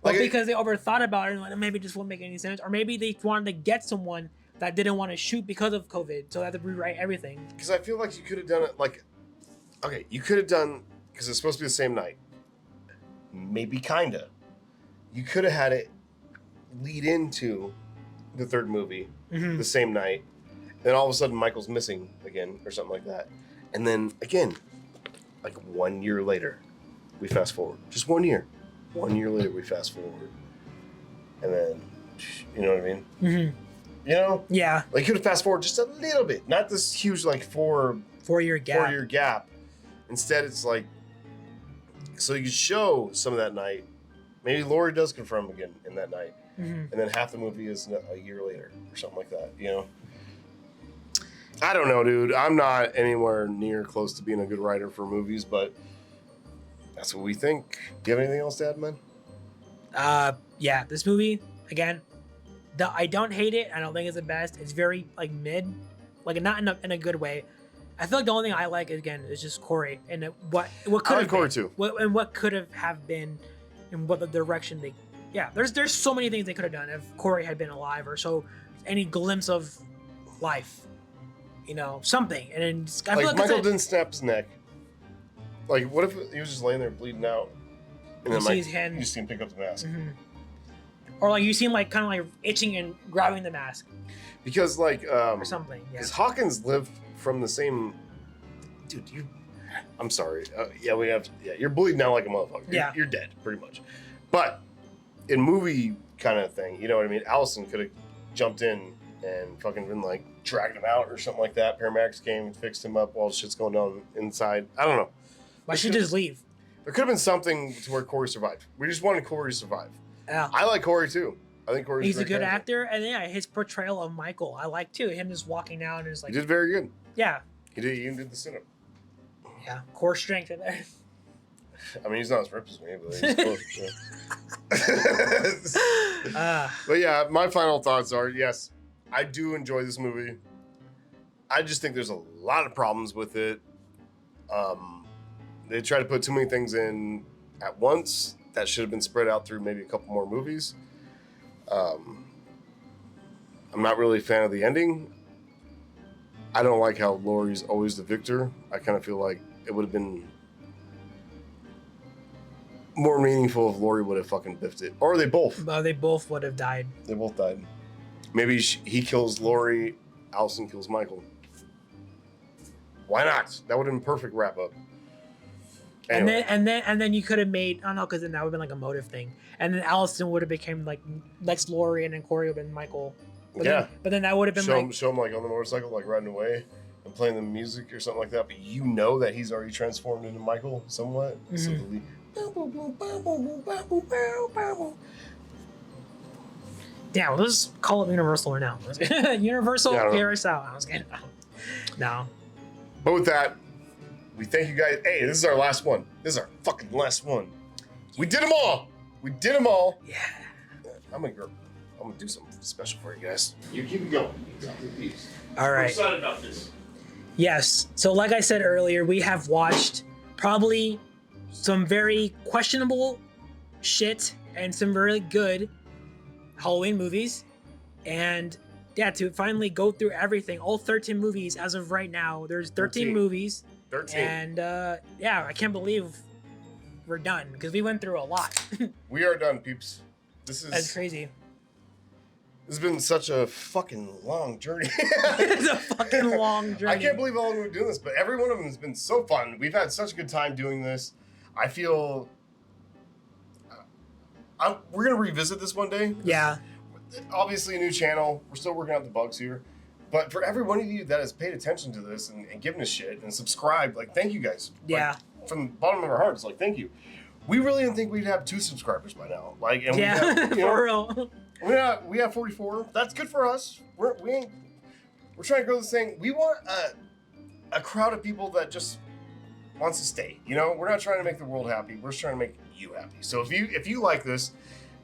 But like because they overthought about it and like, maybe it just won't make any sense, or maybe they wanted to get someone that didn't want to shoot because of COVID, so they had to rewrite everything. Because I feel like you could have done it like, okay, you could have done, because it's supposed to be the same night, maybe kinda. You could have had it lead into the third movie the same night. Then all of a sudden, Michael's missing again, or something like that. And then again, like 1 year later, we fast forward. Just 1 year. 1 year later, we fast forward. And then, you know what I mean? You know? Yeah. Like, you could have fast forward just a little bit. Not this huge, like, 4 year gap. Instead, it's like, so you could show some of that night. Maybe Lori does confirm him again in that night. And then half the movie is a year later, or something like that, you know? I don't know, dude. I'm not anywhere near close to being a good writer for movies, but that's what we think. Do you have anything else to add, man? Yeah, this movie, again, I don't hate it. I don't think it's the best. It's very, like, mid. Like, not in a good way. I feel like the only thing I like, again, is just Corey. And what could have been. Corey, too. What could have been, and what the direction they... Yeah, there's so many things they could have done if Corey had been alive, or so any glimpse of life. You know, something. And then I feel like Michael didn't snap his neck. Like, what if he was just laying there bleeding out, and then, like, his hand, you see him pick up the mask, or like you see him like kind of like itching and grabbing the mask, because like or something. Yeah. Because Hawkins lived from the same. Dude, I'm sorry. You're bleeding out like a motherfucker. You're dead, pretty much. But in movie kind of thing, you know what I mean? Allison could have jumped in and fucking been like dragged him out or something like that. Paramedics came and fixed him up while shit's going on inside. I don't know. Why should just leave? There could have been something to where Corey survived. We just wanted Corey to survive. Yeah. I like Corey too. I think Corey's a good actor, and yeah, his portrayal of Michael I like too. Him just walking down and just like he did very good. Yeah. He even did the sit-up. Yeah, core strength in there. I mean, he's not as ripped as me, but he's close. But yeah, my final thoughts are, yes, I do enjoy this movie. I just think there's a lot of problems with it. They tried to put too many things in at once that should have been spread out through maybe a couple more movies. I'm not really a fan of the ending. I don't like how Laurie's always the victor. I kind of feel like it would have been more meaningful if Laurie would have fucking biffed it. Or they both. They both would have died. They both died. Maybe he kills Laurie, Allison kills Michael. Why not? That would have been a perfect wrap up. Anyway. And then you could have made, I don't know, because then that would have been like a motive thing. And then Allison would have become like next Laurie, and then Corey would have been Michael. But then that would have been show him like on the motorcycle, like riding away and playing the music or something like that. But you know that he's already transformed into Michael somewhat. Mm-hmm. Damn, let's just call it Universal or now. Universal, hear us out. I was kidding. No. But with that, we thank you guys. Hey, this is our last one. This is our fucking last one. We did them all. We did them all. Yeah. I'm gonna do something special for you guys. You keep it going. All right. I'm excited about this. Yes. So like I said earlier, we have watched probably some very questionable shit and some really good Halloween movies. And yeah, to finally go through everything, all 13 movies as of right now. There's 13 movies. 13. And yeah, I can't believe we're done because we went through a lot. We are done, peeps. That's crazy. This has been such a fucking long journey. It's a fucking long journey. I can't believe how long we've been doing this, but every one of them has been so fun. We've had such a good time doing this. I feel we're gonna revisit this one day. Yeah. Obviously, a new channel. We're still working out the bugs here. But for every one of you that has paid attention to this and given a shit and subscribed, like, thank you guys. Yeah. Like, from the bottom of our hearts, like, thank you. We really didn't think we'd have 2 subscribers by now. Like, and yeah, we have, for real. We have 44. That's good for us. We're trying to grow this thing. We want a crowd of people that just wants to stay. You know, we're not trying to make the world happy. We're just trying to make you happy. So if you like this,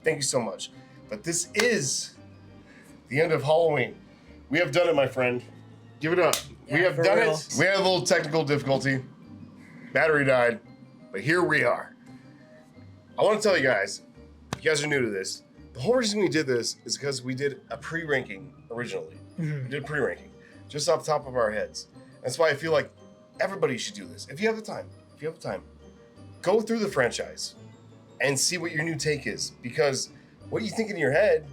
thank you so much. But this is the end of Halloween. We have done it, my friend. Give it up. Yeah, we have done real. it. We had a little technical difficulty. Battery died, but here we are. I want to tell you guys, if you guys are new to this, the whole reason we did this is because we did a pre-ranking originally. Mm-hmm. We did pre-ranking just off the top of our heads. That's why I feel like everybody should do this. If you have the time, go through the franchise and see what your new take is. Because what you think in your head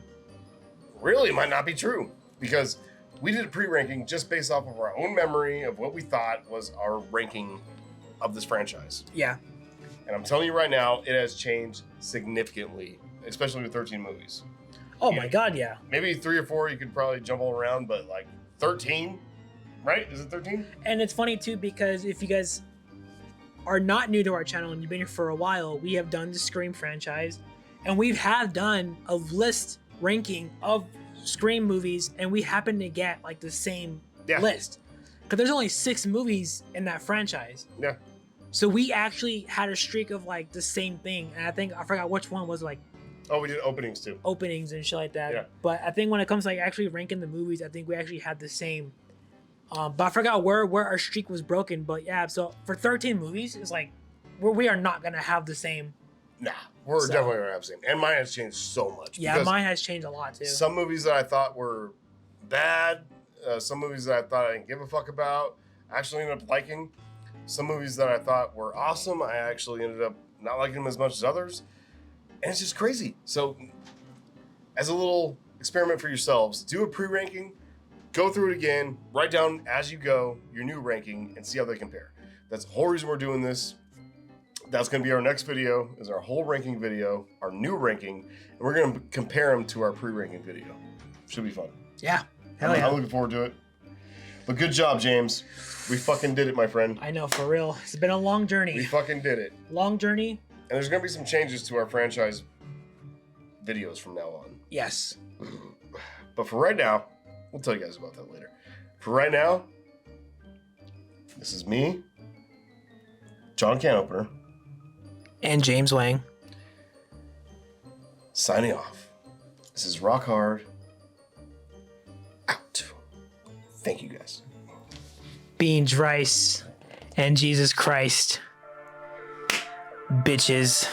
really might not be true. Because we did a pre-ranking just based off of our own memory of what we thought was our ranking of this franchise. Yeah. And I'm telling you right now, it has changed significantly, especially with 13 movies. Oh my God, yeah. Maybe 3 or 4 you could probably jumble around, but like 13, right? Is it 13? And it's funny too, because if you guys are not new to our channel and you've been here for a while, we have done the Scream franchise, and we have done a list ranking of Scream movies, and we happen to get like the same list. Because there's only 6 movies in that franchise. Yeah. So we actually had a streak of like the same thing, and I forgot which one was like. Oh, we did openings too. Openings and shit like that. Yeah. But I think when it comes to like actually ranking the movies, I think we actually had the same. But I forgot where our streak was broken. But yeah, so for 13 movies, it's like we are not gonna have the same. Nah, we're definitely gonna have the same. And mine has changed so much. Yeah, mine has changed a lot too. Some movies that I thought were bad, some movies that I thought I didn't give a fuck about, I actually ended up liking. Some movies that I thought were awesome, I actually ended up not liking them as much as others. And it's just crazy. So, as a little experiment for yourselves, do a pre-ranking, go through it again, write down as you go your new ranking, and see how they compare. That's the whole reason we're doing this. That's going to be our next video, is our whole ranking video, our new ranking, and we're going to compare them to our pre-ranking video. Should be fun. Yeah. Hell yeah. I'm looking forward to it. But good job, James. We fucking did it, my friend. I know, for real. It's been a long journey. We fucking did it. Long journey. And there's going to be some changes to our franchise videos from now on. Yes. But for right now, we'll tell you guys about that later. For right now, this is me, John Canopener, and James Wang, signing off. This is Rock Hard. Out. Thank you guys. Beans, rice, and Jesus Christ. bitches.